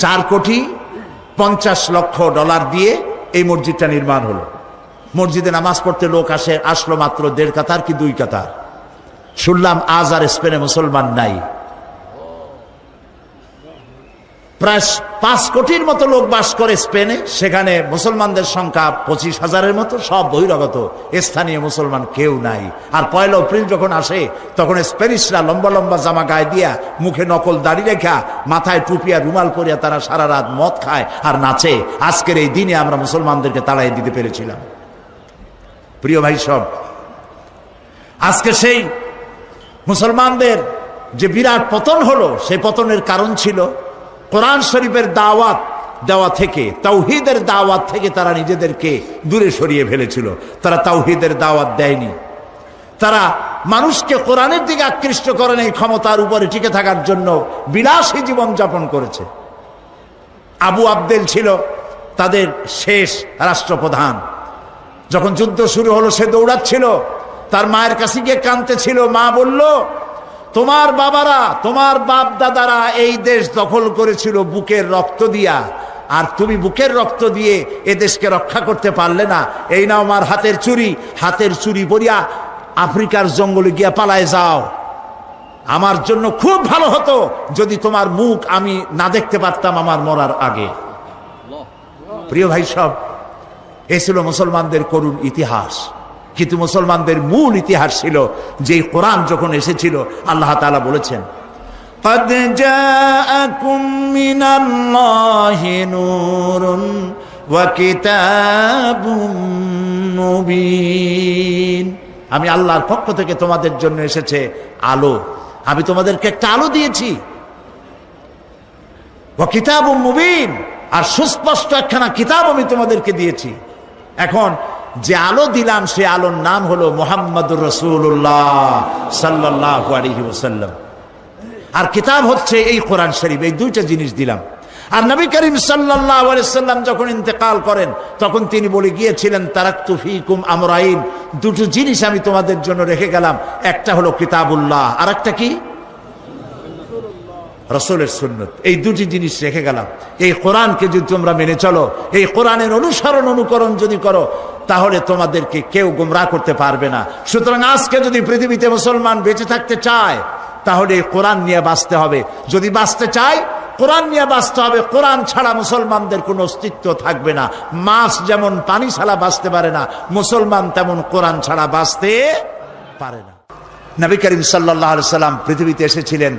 $4,50,00,000 দিয়ে এই মসজিদটা নির্মাণ হলো। মসজিদে নামাজ পড়তে লোক আসলো মাত্র 1.5 কাতার কি 2 কাতার। শুনলাম আজ আর স্পেনে মুসলমান নাই। প্রায় 5 কোটির মতো লোক বাস করে স্পেনে। সেখানে মুসলমানদের সংখ্যা 25,000-এর মতো, সব বহিরাগত, স্থানীয় মুসলমান কেউ নাই। আর 1 এপ্রিল যখন আসে তখন স্প্যানিশরা লম্বা লম্বা জামা গায়ে দিয়া, মুখে নকল দাড়ি রেখা, মাথায় টুপিয়া রুমাল পরিয়া তারা সারা রাত মদ খায় আর নাচে। আজকের এই দিনে আমরা মুসলমানদেরকে তাড়াই দিতে পেরেছিলাম। প্রিয় ভাই সব, আজকে সেই মুসলমানদের যে বিরাট পতন হলো, সেই পতনের কারণ ছিল কোরআন শরীফের দাওয়াত দেওয়া থেকে, তাওহীদের দাওয়াত থেকে তারা নিজেদেরকে দূরে সরিয়ে ফেলেছিল। তারা তাওহীদের দাওয়াত দেয়নি। তারা মানুষকে কোরআনের দিকে আকৃষ্ট করেন এই ক্ষমতার উপরে টিকে থাকার জন্য বিলাসী জীবন যাপন করেছে। আবু আবদেল ছিল, তাদের শেষ রাষ্ট্রপ্রধান। যখন যুদ্ধ শুরু হলো সে দৌড়াচ্ছিল, তার মায়ের কাছে গিয়ে কাঁদতেছিল। মা বলল, তোমার বাবারা, তোমার বাপ দাদারা এই দেশ দখল করেছিল বুকের রক্ত দিয়া, আর তুমি বুকের রক্ত দিয়ে এ দেশকে রক্ষা করতে পারলে না। এই নাও আমার হাতের চুরি পরিয়া আফ্রিকার জঙ্গলে গিয়া পালায় যাও। আমার জন্য খুব ভালো হতো যদি তোমার মুখ আমি না দেখতে পারতাম আমার মরার আগে। প্রিয় ভাই সব, এই ছিল মুসলমানদের করুণ ইতিহাস। কিন্তু মুসলমানদের মূল ইতিহাস ছিল যে কোরআন যখন এসেছিল আল্লাহ তাআলা বলেছেন, قد جاءكم من الله نور وكتاب مبين। আমি আল্লাহর পক্ষ থেকে তোমাদের জন্য এসেছে আলো। আমি তোমাদেরকে একটা আলো দিয়েছি। ওয়া কিতাবুম মুবিন, আর সুস্পষ্ট একখানা কিতাব আমি তোমাদেরকে দিয়েছি। এখন যে আলো দিলাম সে আলোর নাম হলো মুহাম্মাদুর রাসূলুল্লাহ সাল্লাল্লাহু আলাইহি ওয়াসাল্লাম। আর কিতাব হচ্ছে এই কোরআন শরীফ। এই দুইটা জিনিস দিলাম। আর নবী করিম সাল্লাল্লাহু আলাইহি ওয়াসাল্লাম যখন ইন্তেকাল করেন তখন তিনি বলে গিয়েছিলেন, তারাকতু ফীকুম আমরাইন, দুটো জিনিস আমি তোমাদের জন্য রেখে গেলাম। একটা হলো কিতাবুল্লাহ, আর একটা কি? রাসূলের সুন্নাত। এই দুটি জিনিস রেখে গেলাম। এই কোরআনকে যদি তোমরা মেনে চলো, এই কোরআনের অনুকরণ যদি করো, তাহলে তোমাদেরকে কেউ গোমরাহ করতে পারবে না। সুতরাং আজকে যদি পৃথিবীতে মুসলমান বেঁচে থাকতে চায় তাহলে এই কোরআন নিয়ে বাঁচতে হবে। যদি বাঁচতে চায় কোরআন নিয়ে বাঁচতে হবে। কোরআন ছাড়া মুসলমানদের কোনো অস্তিত্ব থাকবে না। মাছ যেমন পানি ছাড়া বাঁচতে পারে না, মুসলমান তেমন কোরআন ছাড়া বাঁচতে পারে না। নবী করিম সাল্লাল্লাহু আলাইহি সাল্লাম পৃথিবীতে এসেছিলেন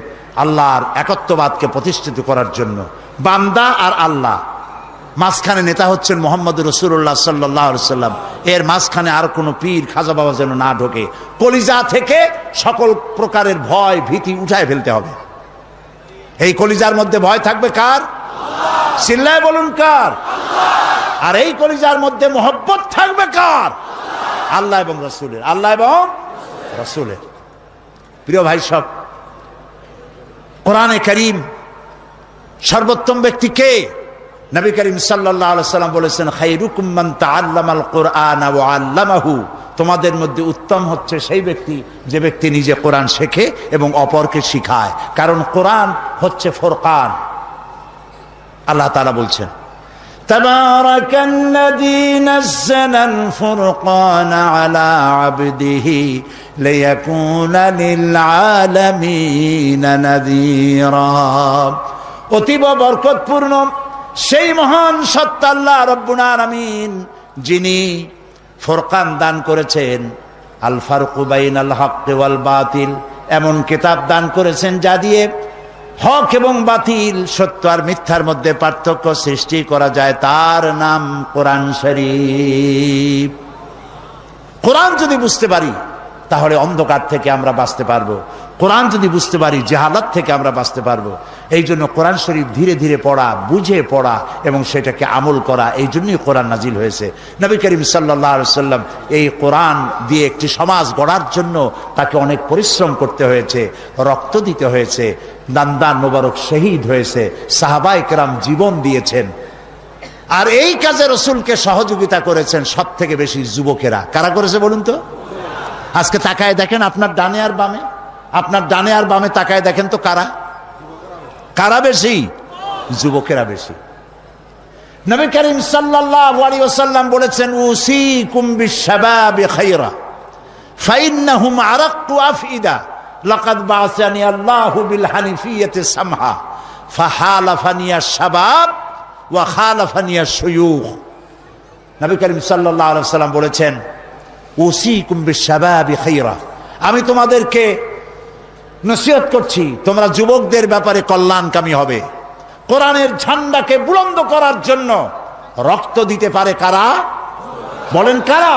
আল্লাহর একত্ববাদকে প্রতিষ্ঠিত করার জন্য। বান্দা আর আল্লাহ, মাঝখানে নেতা হচ্ছেন মুহাম্মদুর রাসূলুল্লাহ সাল্লাল্লাহু আলাইহি সাল্লাম। এর মাঝখানে আর কোনো পীর খাজা বাবা যেন না ঢোকে। কলিজা থেকে সকল প্রকারের ভয় ভীতি উঠায় ফেলতে হবে। এই কলিজার মধ্যে ভয় থাকবে কার? চিল্লায় বলুন কার? আর এই কলিজার মধ্যে মহব্বত থাকবে কার? আল্লাহ এবং রাসূলের। আল্লাহ এবং রাসূলের। প্রিয় ভাই সব, কোরআনে কারীম সর্বোত্তম ব্যক্তি কে? নবী করিম সাল্লাল্লাহু আলাইহি সাল্লাম বলেছেন, খায়রুকুম মান তাআল্লামাল কুরআনা ওয়া আল্লামাহু। তোমাদের মধ্যে উত্তম হচ্ছে সেই ব্যক্তি যে ব্যক্তি নিজে কোরআন শেখে এবং অপরকে শিখায়। কারণ কোরআন হচ্ছে ফুরকান। আল্লাহ তাআলা বলছেন, তাবারাকাল্লাযী নাযালাল ফুরকানা আলা আবদিহি লিয়াকুনা লিল আলামিনা নাযীরা। অতীব বরকতপূর্ণ সেই মহান সত্তা আল্লাহ রাব্বুল আলামিন, যিনি ফুরকান দান করেছেন, আল ফারকু বাইনাল হক ওয়াল বাতিল, এমন কিতাব দান করেছেন যা দিয়ে হক এবং বাতিল, সত্য আর মিথ্যার মধ্যে পার্থক্য সৃষ্টি করা যায়। তার নাম কোরআন শরীফ। কোরআন যদি বুঝতে পারি তাহলে অন্ধকার থেকে আমরা বাঁচতে পারবো। কোরআন যদি বুঝতে পারি জাহালাত থেকে আমরা বাঁচতে পারবো। এই জন্য কোরআন শরীফ ধীরে ধীরে পড়া, বুঝে পড়া এবং সেটাকে আমল করা, এই জন্যই কোরআন নাজিল হয়েছে। নবী করিম সাল্লাল্লাহু আলাইহি সাল্লাম এই কোরআন দিয়ে একটি সমাজ গড়ার জন্য তাকে অনেক পরিশ্রম করতে হয়েছে, রক্ত দিতে হয়েছে, দান মোবারক শহীদ হয়েছে, সাহাবায়ে কেরাম জীবন দিয়েছেন। আর এই কাজে রাসূলকে সহযোগিতা করেছেন সব থেকে বেশি যুবকেরা। কারা করেছে বলুন তো? আজকে তাকায় দেখেন আপনার ডানে আর বামে, আপনার ডানে আর বামে তাকায় দেখেন তো কারা কারা বেশি? যুবকেরা বেশি। নবী করিম সাল্লাল্লাহু আলাইহি ওয়াসাল্লাম বলেছেন, উসিকুম বিশ-শাবাবি খায়রা ফাইন্নাহুম আরাক্কু আফইদা লাকাদ বা'আসানি আল্লাহু বিল হানিফিয়্যাতি সামহা ফাহালাফানি আশ-শাবাব ওয়া খালাফানি আশ-শুয়ুখ। নবী করিম সাল্লাল্লাহু আলাইহি ওয়াসাল্লাম বলেছেন, উসিকুম বিশ-শাবাবি খায়রা, আমি তোমাদেরকে নসিহত করছি তোমরা যুবকদের ব্যাপারে কল্যাণকামী হবে। কোরআনের ঝান্ডাকে বুলন্দ করার জন্য রক্ত দিতে পারে কারা? বলেন কারা?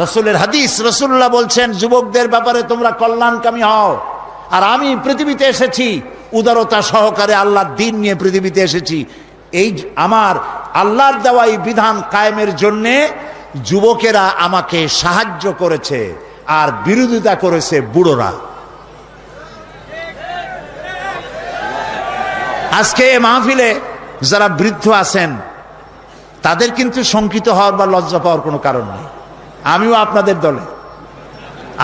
রাসূলের হাদিস, রাসূলুল্লাহ বলছেন যুবকদের ব্যাপারে তোমরা কল্যাণকামী হও। আর আমি পৃথিবীতে এসেছি উদারতা সহকারে, আল্লাহর দ্বীন নিয়ে পৃথিবীতে এসেছি। এই আমার আল্লাহর দেওয়া এই বিধান কায়েমের জন্যে যুবকেরা আমাকে সাহায্য করেছে আর বিরোধিতা করেছে বুড়োরা। আজকে মাহফিলে যারা বৃদ্ধ আছেন তাদের কিন্তু শঙ্কিত হওয়ার বা লজ্জা পাওয়ার কোনো কারণ নেই। আমিও আপনাদের দলে,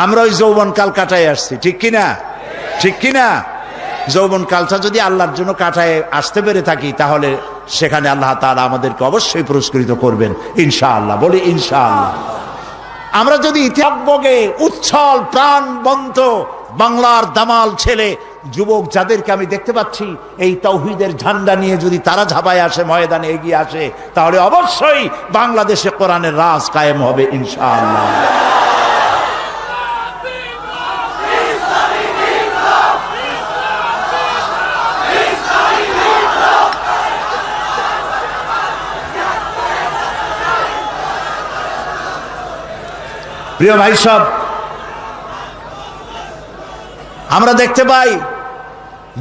আমরা ওই যৌবনকাল কাটায় আসছি, ঠিক কিনা? ঠিক কিনা? যৌবনকালটা যদি আল্লাহর জন্য কাটায় আসতে পেরে থাকি, তাহলে সেখানে আল্লাহ তাআলা আমাদেরকে অবশ্যই পুরস্কৃত করবেন ইনশাআল্লাহ। বলি ইনশাআল্লাহ। আমরা যদি ইতিহাসে উচ্ছল প্রাণবন্ত বাংলার দামাল ছেলে যুবক যাদেরকে আমি দেখতে পাচ্ছি এই তাওহীদের ঝান্ডা নিয়ে যদি তারা ঝাঁপায় আসে, ময়দানে এগিয়ে আসে, তাহলে অবশ্যই বাংলাদেশে কোরআনের রাজ কায়েম হবে ইনশাআল্লাহ। প্রিয় ভাই সব, আমরা দেখতে পাই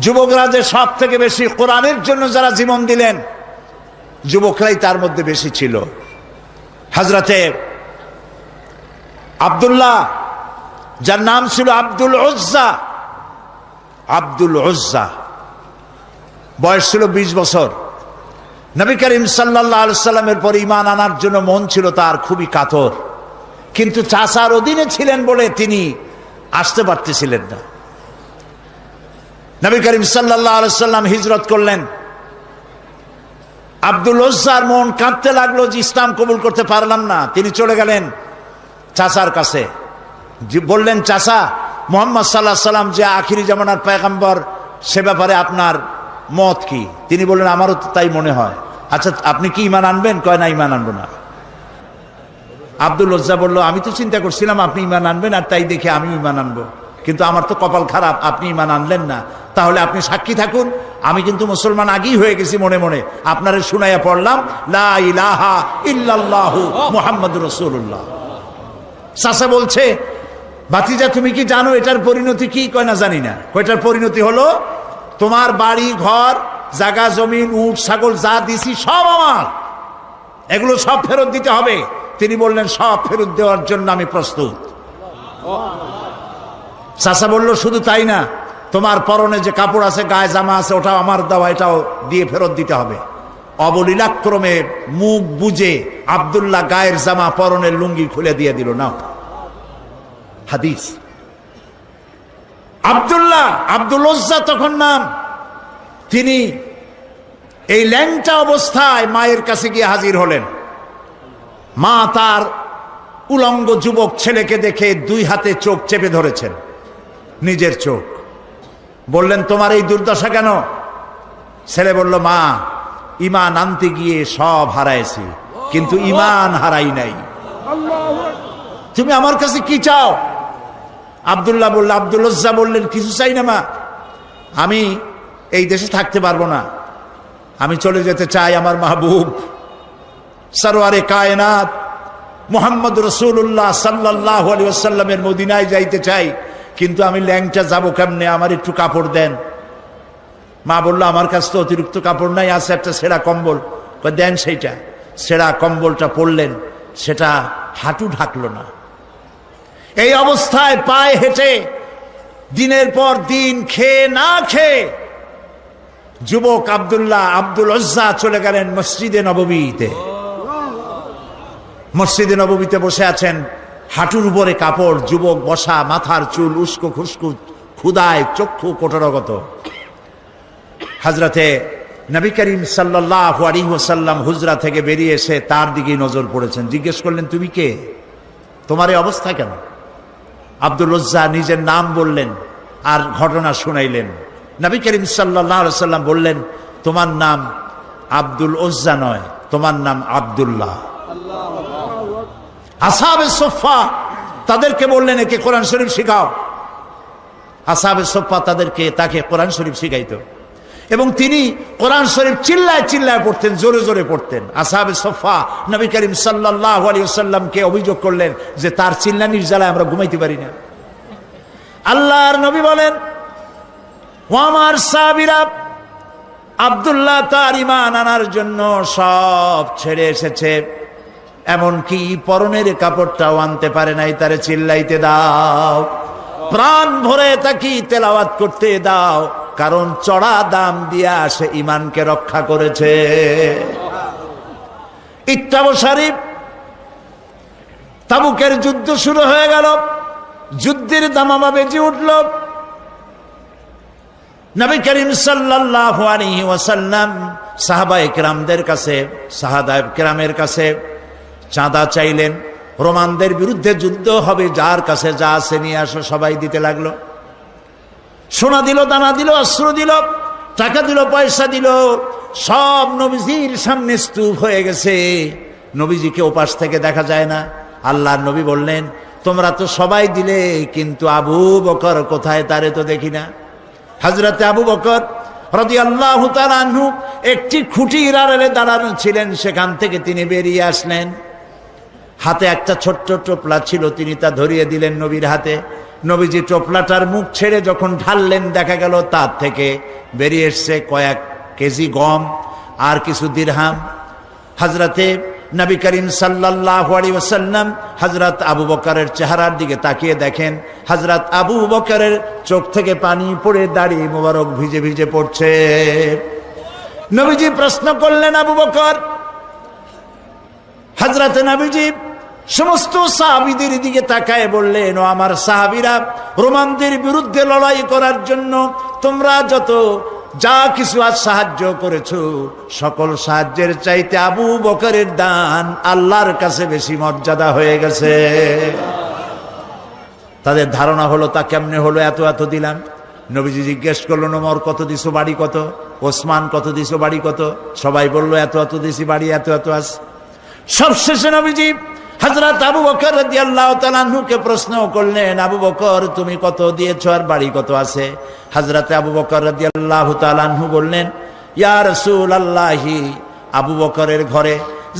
যুবকরা যে সব থেকে বেশি কোরআনের জন্য যারা জীবন দিলেন, যুবকরাই তার মধ্যে বেশি ছিল। হযরতে আব্দুল্লাহ, যার নাম ছিল আব্দুল উজ্জা, আব্দুল উজ্জা, বয়স ছিল 20 বছর। নবী করিম সাল্লাল্লাহু আলাইহি সাল্লামের পর ঈমান আনার জন্য মন ছিল তার খুবই কাতর, কিন্তু চাচার অধীনে ছিলেন বলে তিনি আসতে পারতেছিলেন না। নবী করিম সাল্লাল্লাহু আলাইহি সাল্লাম হিজরত করলেন। আব্দুল উজ্জার মন কাঁদতে লাগলো যে ইসলাম কবুল করতে পারলাম না। তিনি চলে গেলেন চাচার কাছে, বললেন, চাচা, মুহাম্মদ সাল্লাল্লাহু আলাইহি সাল্লাম যে আখিরি জামানার পয়গম্বর, সে ব্যাপারে আপনার মত কি? তিনি বললেন, আমারও তো তাই মনে হয়। আচ্ছা, আপনি কি ঈমান আনবেন? কয় না, ঈমান আনবো না। আব্দুল উজ্জা বলল, আমি তো চিন্তা করছিলাম আপনি ঈমান আনবেন, আর তাই দেখে আমি ঈমান আনবো, কিন্তু আমার তো কপাল খারাপ, আপনি ঈমান আনলেন না। তাহলে আপনি সাক্ষী থাকুন, আমি কিন্তু মুসলমান আগেই হয়ে গেছি মনে মনে। আপনারে শুনাইয়া পড়লাম লা ইলাহা ইল্লাল্লাহু মুহাম্মাদুর রাসূলুল্লাহ। চাচা বলছে, ভাতিজা তুমি কি জানো এটার পরিণতি কি? কয় না, জানি না। এটার পরিণতি হলো তোমার বাড়ি ঘর জায়গা জমিন উট ছাগল যা দিছি সব আমার, এগুলো সব ফেরত দিতে হবে। তিনি বললেন, সব ফেরত দেওয়ার জন্য আমি প্রস্তুত। চাচা বলল, শুধু তাই না, তোমার পরনে যে কাপড় আছে, গায়ে জামা আছে, ওটাও আমার দেওয়া, এটাও দিয়ে ফেরত দিতে হবে। অবলীলাক্রমে মুখ বুঝে আব্দুল্লাহ গায়ের জামা পরনের লুঙ্গি খুলে দিয়ে দিল। না, হাদিস। আব্দুল্লাহ, আব্দুল উজ্জা তখন নাম, তিনি এই ল্যাংটা অবস্থায় মায়ের কাছে গিয়ে হাজির হলেন। মা তার উলঙ্গ যুবক ছেলেকে দেখে 2 হাতে চোখ চেপে ধরেছেন, নিজের চোখ। বললেন, তোমার এই দুর্দশা কেন? ছেলে বলল, মা, ঈমান আনতে গিয়ে সব হারাইছি, কিন্তু ঈমান হারাই নাই। তুমি আমার কাছে কি চাও? আব্দুল্লাহ বলল, আব্দুল উজ্জা বললেন, কিছু চাই না মা, আমি এই দেশে থাকতে পারবো না, আমি চলে যেতে চাই আমার মাহবুব সরওয়ারে কায়নাত মুহাম্মদ রাসূলুল্লাহ সাল্লাল্লাহু আলাইহি ওয়াসাল্লামের মদিনায় যাইতে চাই, কিন্তু আমি ল্যাংটা যাবো কেমনে? আমার একটু কাপড় দেন। মা বলল, আমার কাছে তো অতিরিক্ত কাপড় নাই, আছে একটা ছেঁড়া কম্বল। দেন সেইটা। ছেঁড়া কম্বলটা পরলেন, সেটা হাঁটু ঢাকলো না। এই অবস্থায় পায়ে হেঁটে দিনের পর দিন খেয়ে না খেয়ে যুবক আব্দুল্লাহ আব্দুল উজ্জা চলে গেলেন মসজিদে নববীতে। মসজিদে নববীতে বসে আছেন, হাঁটুর উপরে কাপড়, যুবক বসা, মাথার চুল উস্কো খুস্কো, ক্ষুদায় চক্ষু কোটরগত। হযরতে নবী করিম সাল্লাল্লাহু আলাইহি ওয়াসাল্লাম হুজরা থেকে বেরিয়ে এসে তার দিকে নজর পড়েছেন। জিজ্ঞেস করলেন, তুমি কে? তোমার এই অবস্থা কেন? আব্দুল উজ্জা নিজের নাম বললেন আর ঘটনা শুনাইলেন। নবী করিম সাল্লাল্লাহু আলাইহি ওয়াসাল্লাম বললেন, তোমার নাম আব্দুল উজ্জা নয়, তোমার নাম আব্দুল্লাহ। আসহাবে সুফফা তাদেরকে বললেন, একে কোরআন শরীফ শিখাও। আসহাবে সুফফা তাকে কোরআন শরীফ শিখাইতো, এবং তিনি কোরআন শরীফ চিল্লায় চিল্লায় পড়তেন, জোরে জোরে পড়তেন। আসহাবে সুফফা নবী করিম সাল্লাল্লাহু আলাইহি ওয়াসাল্লামকে অভিযোগ করলেন যে তার চিল্লানির জ্বালায় আমরা ঘুমাইতে পারি না। আল্লাহর নবী বলেন, ও আমার সাহাবীরা, আব্দুল্লাহ তার ঈমান আনার জন্য সব ছেড়ে এসেছে, এমনকি পরনের কাপড়টাও আনতে পারে নাই, তারে চিল্লাইতে দাও, প্রাণ ভরে তাকে তেলাওয়াত করতে দাও, কারণ চড়া দাম দিয়া সে ঈমানকে রক্ষা করেছে। ইত্যাবসারী তাবুকের যুদ্ধ শুরু হয়ে গেল, যুদ্ধের দামামা বেজে উঠল। নবী করিম সাল্লাল্লাহু আলাইহি ওয়াসাল্লাম সাহাবায়ে কেরামদের কাছে, সাহাবায়ে কেরামের কাছে চাঁদা চাইলেন। রোমানদের বিরুদ্ধে যুদ্ধ হবে, যার কাছে যা আছে নিয়ে আসো। সবাই দিতে লাগলো। সোনা দিল, দানা দিল, অস্ত্র দিল, টাকা দিল, পয়সা দিল। সব নবীজির সামনে স্তূপ হয়ে গেছে। নবীজিকে ওপাশ থেকে দেখা যায় না। আল্লাহর নবী বললেন, তোমরা তো সবাই দিলে, কিন্তু আবু বকর কোথায়? তারে তো দেখি না। হযরতে আবু বকর রাদিয়াল্লাহু তাআলা আনহু একটি খুঁটির আড়ালে দাঁড়ানো ছিলেন। সেখান থেকে তিনি বেরিয়ে আসলেন। হাতে একটা ছোট্ট টোপলা ছিল, তিনি তা ধরিয়ে দিলেন নবীর হাতে। নবীজি টোপলাটার মুখ ছেড়ে যখন ঢাললেন, দেখা গেল তার থেকে বেরিয়ে এসছে কয়েক কেজি গম আর কিছু দিরহাম। হযরতে নবী করিম সাল্লাল্লাহু আলাইহি ওয়াসাল্লাম হযরত আবু বকরের চেহারার দিকে তাকিয়ে দেখেন, হযরত আবু বকরের চোখ থেকে পানি পড়ে দাড়ি মোবারক ভিজে ভিজে পড়ছে। নবীজি প্রশ্ন করলেন, আবু বকর? হযরতে নবীজি সমস্ত সাহাবীদের দিকে তাকায় বললেন, ও আমার সাহাবীরা, রোমানদের বিরুদ্ধে লড়াই করার জন্য তোমরা যত যা কিছু আজ সাহায্য করেছো, সকল সাহায্যের চাইতে আবু বকরের দান আল্লাহর কাছে বেশি মর্যাদা হয়ে গেছে। তাদের ধারণা হলো, তা কেমনে হলো? এত এত দিলাম। নবীজি জিজ্ঞেস করলেন, ওমর কত দিছো? বাড়ি কত? ওসমান কত দিছো? বাড়ি কত? সবাই বলল, এত এত দিছি, বাড়ি এত এত আছে। সবশেষে নবীজি হযরত আবু বকর রাদিয়াল্লাহু তাআলা আনহুকে প্রশ্ন করলেন, আবু বকর তুমি কত দিয়েছো আর বাড়ি কত আছে? হযরত আবু বকর রাদিয়াল্লাহু তাআলা আনহু বললেন, ইয়া রাসূলুল্লাহি, আবু বকরের ঘরে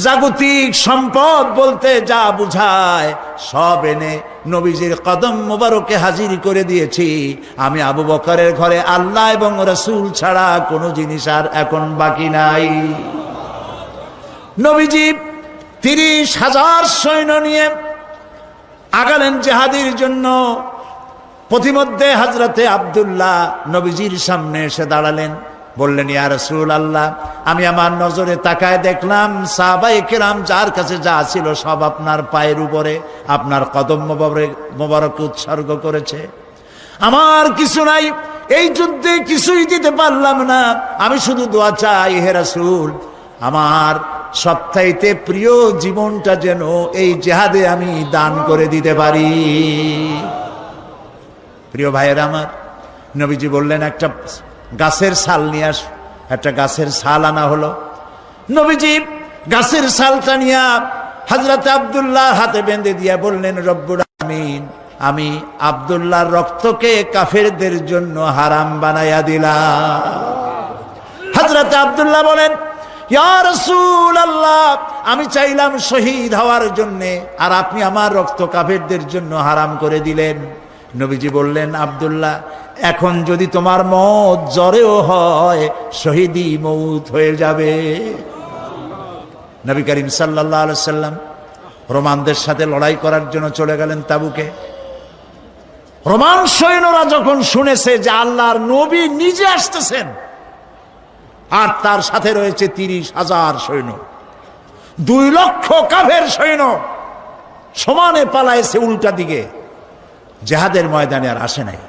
জাগতিক সম্পদ বলতে যা বুঝায় সব এনে নবীজির কদম মোবারকে হাজির করে দিয়েছি। আমি আবু বকরের ঘরে আল্লাহ এবং রাসূল ছাড়া কোনো জিনিস আর এখন বাকি নাই। নবীজি 30,000 সৈন্য নিয়ে আগালেন জিহাদের জন্য। পথিমধ্যে হযরতে আব্দুল্লাহ নবীজির সামনে এসে দাঁড়ালেন, বললেন, ইয়া রাসূলুল্লাহ, আমি আমার নজরে তাকায় দেখলাম সাহাবায়ে কেরাম যার কাছে যা ছিল সব আপনার পায়ের উপরে, আপনার কদম মোবারক উৎসর্গ করেছে। আমার কিছু নাই, এই যুদ্ধে কিছুই দিতে পারলাম না। আমি শুধু দোয়া চাই, হে রাসূল, আমার সবচাইতে প্রিয় জীবনটা যেন এই জিহাদে আমি দান করে দিতে পারি। প্রিয় ভাইয়েরা আমার, নবীজি বললেন, একটা গাছের ছাল নিয়ে আস। একটা গাছের ছাল আনা হলো। নবীজি গাছের ছালটা নিয়ে হযরত আব্দুল্লাহর হাতে বেঁধে দিয়া বললেন, রব্বুল আমিন, আমি আব্দুল্লাহর রক্তকে কাফেরদের জন্য হারাম বানাইয়া দিলাম। হযরত আব্দুল্লাহ বলেন, ইয়া রাসূলুল্লাহ, আমি চাইলাম শহীদ হওয়ার জন্য, আর আপনি আমার রক্ত কাফেরদের জন্য হারাম করে দিলেন। নবীজি বললেন, আব্দুল্লাহ, এখন যদি তোমার মত জ্বরেও হয়, শহীদি মৌত হয়ে যাবে। নবী করিম সাল্লাল্লাহু আলাইহি সাল্লাম রোমানদের সাথে লড়াই করার জন্য চলে গেলেন তাবুকে। রোমান সৈন্যরা যখন শুনেছে যে আল্লাহর নবী নিজে আসতেছেন আর তার সাথে রয়েছে 30,000 সৈন্য, 2 লক্ষ কাফের সৈন্য সমানে পালাইছে উল্টা দিকে, জিহাদের ময়দানে আর আসে নাই।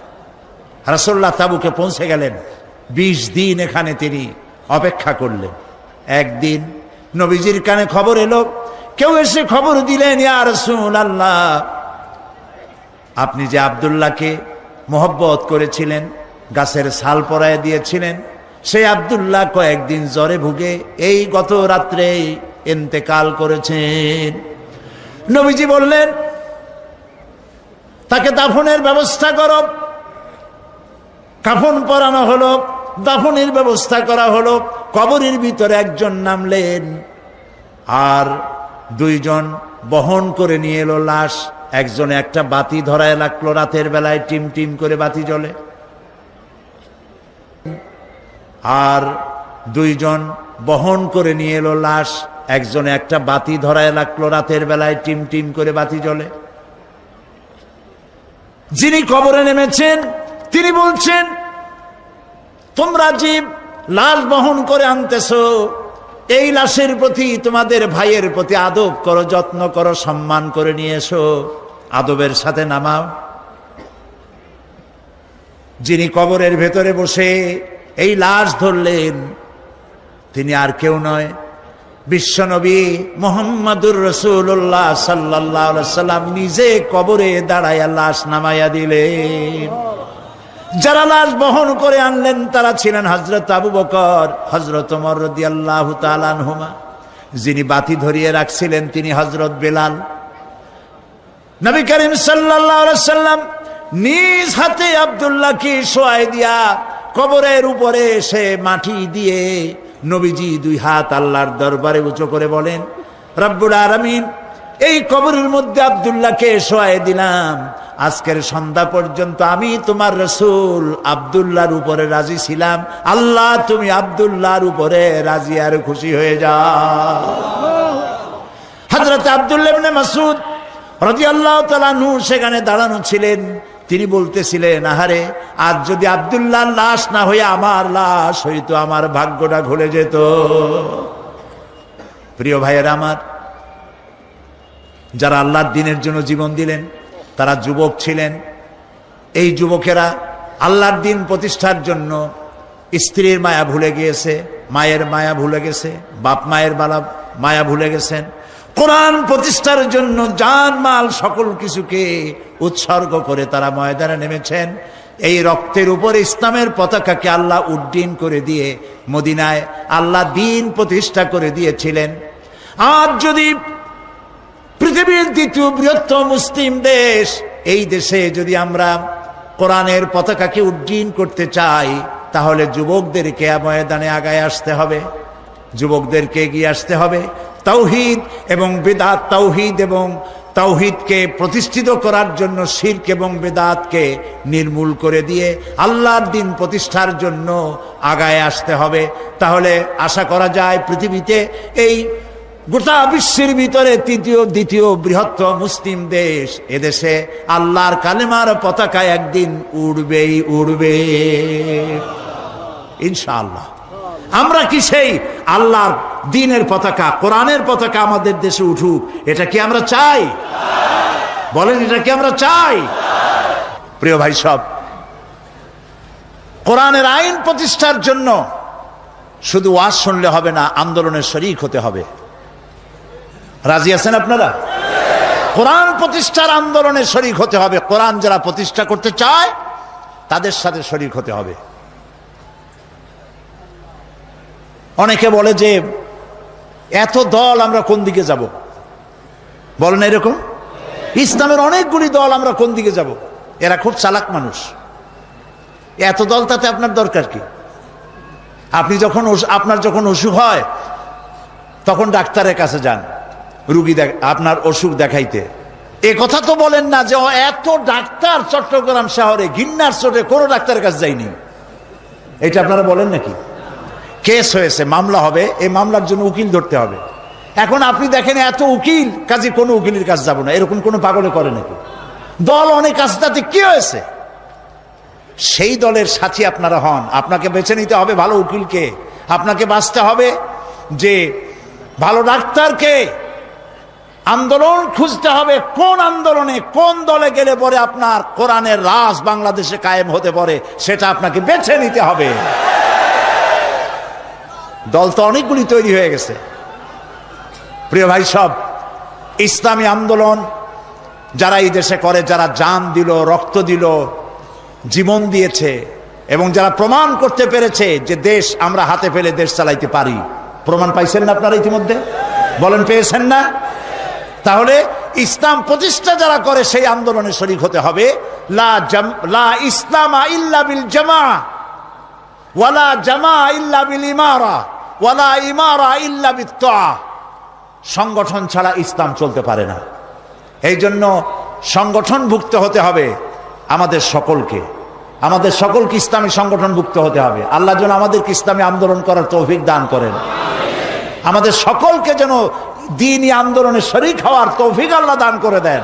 রাসূলুল্লাহ তাবুকে পৌঁছে গেলেন। 20 দিন এখানে তিনি অপেক্ষা করলেন। একদিন নবীজির কানে খবর এলো, কেউ এসে খবর দিলেন, ইয়া রাসূলুল্লাহ, আপনি যে আব্দুল্লাহকে মহব্বত করেছিলেন, গাছের ছাল পরায় দিয়েছিলেন, সেই আব্দুল্লাহ কয়েকদিন জ্বরে ভুগে এই গত রাত্রে ইন্তেকাল করেছেন। নবীজি বললেন, তাকে দাফনের ব্যবস্থা করো। কাফন পরানো হলো, দাফনের ব্যবস্থা করা হলো। কবরের ভিতরে একজন নামলেন আর 2 জন বহন করে নিয়ে এলো লাশ। একজনে একটা বাতি ধরায় লাগলো, রাতের বেলায় টিম টিম করে বাতি জ্বলে। আর 2 জন বহন করে নিয়ে এলো লাশ। একজনে একটা বাতি ধরায় লাগলো, রাতের বেলায় টিম টিম করে বাতি জ্বলে। যিনি কবরে নেমেছেন তিনি বলছেন, তোমরা যে লাশ বহন করে আনতেছো, এই লাশের প্রতি, তোমাদের ভাইয়ের প্রতি আদব করো, যত্ন করো, সম্মান করে নিয়ে এসো, আদবের সাথে নামাও। যিনি কবরের ভেতরে বসে এই লাশ ধরলেন তিনি আর কেউ নয়, বিশ্বনবী মুহাম্মদুর রাসূলুল্লাহ সাল্লাল্লাহু আলাইহি সাল্লাম নিজে কবরে দাঁড়ায়া লাশ নামাইয়া দিলেন। যারা লাশ বহন করে আনলেন তারা ছিলেন হযরত আবু বকর, হযরত ওমর রাদিয়াল্লাহু তাআলা আনহুমা। যিনি বাতি ধরিয়ে রাখছিলেন তিনি হযরত বেলাল। নবী করিম সাল্লাল্লাহু আলাইহি সাল্লাম নিজ হাতে আব্দুল্লাহকে শোয়াই দিয়া কবরের উপরে সে মাটি দিয়ে নবীজি দুই হাত আল্লাহর দরবারে উঁচু করে বলেন, রব্বুল আলামিন, এই কবরের মধ্যে আব্দুল্লাহকে শোয়াই দিলাম। আজকের সন্ধ্যা পর্যন্ত আমি তোমার রাসূল আব্দুল্লাহর উপরে রাজি ছিলাম, আল্লাহ তুমি আব্দুল্লাহর উপরে রাজি আর খুশি হয়ে যাও। হযরত আব্দুল্লাহ ইবনে মাসউদ রাদিয়াল্লাহু তাআলা আনহু সেখানে দাঁড়ানো ছিলেন। তিনি বলতেছিলেন, আহারে, আজ যদি আব্দুল্লাহর লাশ না হয়ে আমার লাশ হইতো, আমার ভাগ্যটা খুলে যেত। প্রিয় ভাইয়েরা আমার, যারা আল্লাহর দ্বীনের জন্য জীবন দিলেন তারা যুবক ছিলেন। এই যুবকেরা আল্লাহর দ্বীন প্রতিষ্ঠার জন্য স্ত্রীর মায়া ভুলে গিয়েছে, মায়ের মায়া ভুলে গেছে, বাপ মায়ের মায়া ভুলে গেছেন। কোরআন প্রতিষ্ঠার জন্য জান মাল সকল কিছুকে উৎসর্গ করে তারা ময়দানে নেমেছেন। এই রক্তের উপর ইসলামের পতাকাকে আল্লাহ উড্ডীন করে দিয়ে মদিনায় আল্লাহ দ্বীন প্রতিষ্ঠা করে দিয়েছিলেন। আজ যদি পৃথিবীর দ্বিতীয় বৃহত্তম মুসলিম দেশ, এই দেশে যদি আমরা কোরআনের পতাকাকে উড্ডীন করতে চাই, তাহলে যুবকদেরকে ময়দানে আগায় আসতে হবে, যুবকদেরকে এগিয়ে আসতে হবে। তাওহীদ এবং বিদআত, তাওহীদ এবং তাওহীদকে প্রতিষ্ঠিত করার জন্য শিরক এবং বিদআতকে নির্মূল করে দিয়ে আল্লাহর দ্বীন প্রতিষ্ঠার জন্য আগায় আসতে হবে। তাহলে আশা করা যায় পৃথিবীতে, এই গোটা বিশ্বের ভিতরে দ্বিতীয় বৃহত্তম মুসলিম দেশ, এদেশে আল্লাহর কালেমার পতাকা একদিন উড়বেই উড়বে ইনশাআল্লাহ। আমরা কি সেই আল্লাহর দ্বীনের পতাকা, কোরআনের পতাকা আমাদের দেশে উঠুক, এটা কি আমরা চাই? বলেন, এটা কি আমরা চাই? প্রিয় ভাই সব, কোরআনের আইন প্রতিষ্ঠার জন্য শুধু ওয়াজ শুনলে হবে না, আন্দোলনের শরীক হতে হবে। রাজি আছেন আপনারা? কোরআন প্রতিষ্ঠার আন্দোলনে শরীক হতে হবে। কোরআন যারা প্রতিষ্ঠা করতে চায় তাদের সাথে শরীক হতে হবে। অনেকে বলে যে এত দল, আমরা কোন দিকে যাব? বলেন এরকম, ইসলামের অনেকগুলি দল, আমরা কোন দিকে যাব? এরা খুব চালাক মানুষ। এত দল তাতে আপনার দরকার কি? আপনি যখন আপনার যখন অসুখ হয় তখন ডাক্তারের কাছে যান রুগী আপনার অসুখ দেখাইতে। এ কথা তো বলেন না যে এত ডাক্তার চট্টগ্রাম শহরে গিন্নার চোটে কোনো ডাক্তারের কাছে যায়নি, এটা আপনারা বলেন নাকি? কেস হয়েছে, মামলা হবে, এই মামলার জন্য উকিল ধরতে হবে। এখন আপনি দেখেন এত উকিল, কাজে কোনো উকিলের কাছে যাব না, এরকম কোনো পাগলে করে নাকি? দল অনেক আছে, তাতে কি হয়েছে? সেই দলের সাথী আপনারা হন। আপনাকে বেছে নিতে হবে ভালো উকিলকে, আপনাকে বাঁচতে হবে যে ভালো ডাক্তারকে। আন্দোলন খুঁজতে হবে, কোন আন্দোলনে কোন দলে গেলে পরে আপনার কোরআনের রাজ বাংলাদেশে কায়েম হতে পারে, সেটা আপনাকে বেছে নিতে হবে। দল তো অনেকগুলি তৈরি হয়ে গেছে। প্রিয় ভাই সব, ইসলামী আন্দোলন যারা এই দেশে করে, যারা জান দিল, রক্ত দিল, জীবন দিয়েছে, এবং যারা প্রমাণ করতে পেরেছে যে দেশ আমরা হাতে পেলে দেশ চালাইতে পারি, প্রমাণ পাইছেন না আপনারা ইতিমধ্যে? বলেন, পেয়েছেন না? তাহলে ইসলাম প্রতিষ্ঠা যারা করে সেই আন্দোলনে শরীক হতে হবে। লা ইসলামা ইল্লা বিল জামা, ওয়ালা জামা ইল্লা বিল ইমারা, ওয়ালা ইমারা ইল্লা বিত তাআ। সংগঠন ছাড়া ইসলাম চলতে পারে না। এই জন্য সংগঠনভুক্ত হতে হবে আমাদের সকলকে, আমাদের সকলকে ইসলামী সংগঠনভুক্ত হতে হবে। আল্লাহ যেন আমাদেরকে ইসলামী আন্দোলন করার তৌফিক দান করেন, আমাদের সকলকে যেন দ্বীনি আন্দোলনে শরীক হওয়ার তৌফিক আল্লাহ দান করে দেন।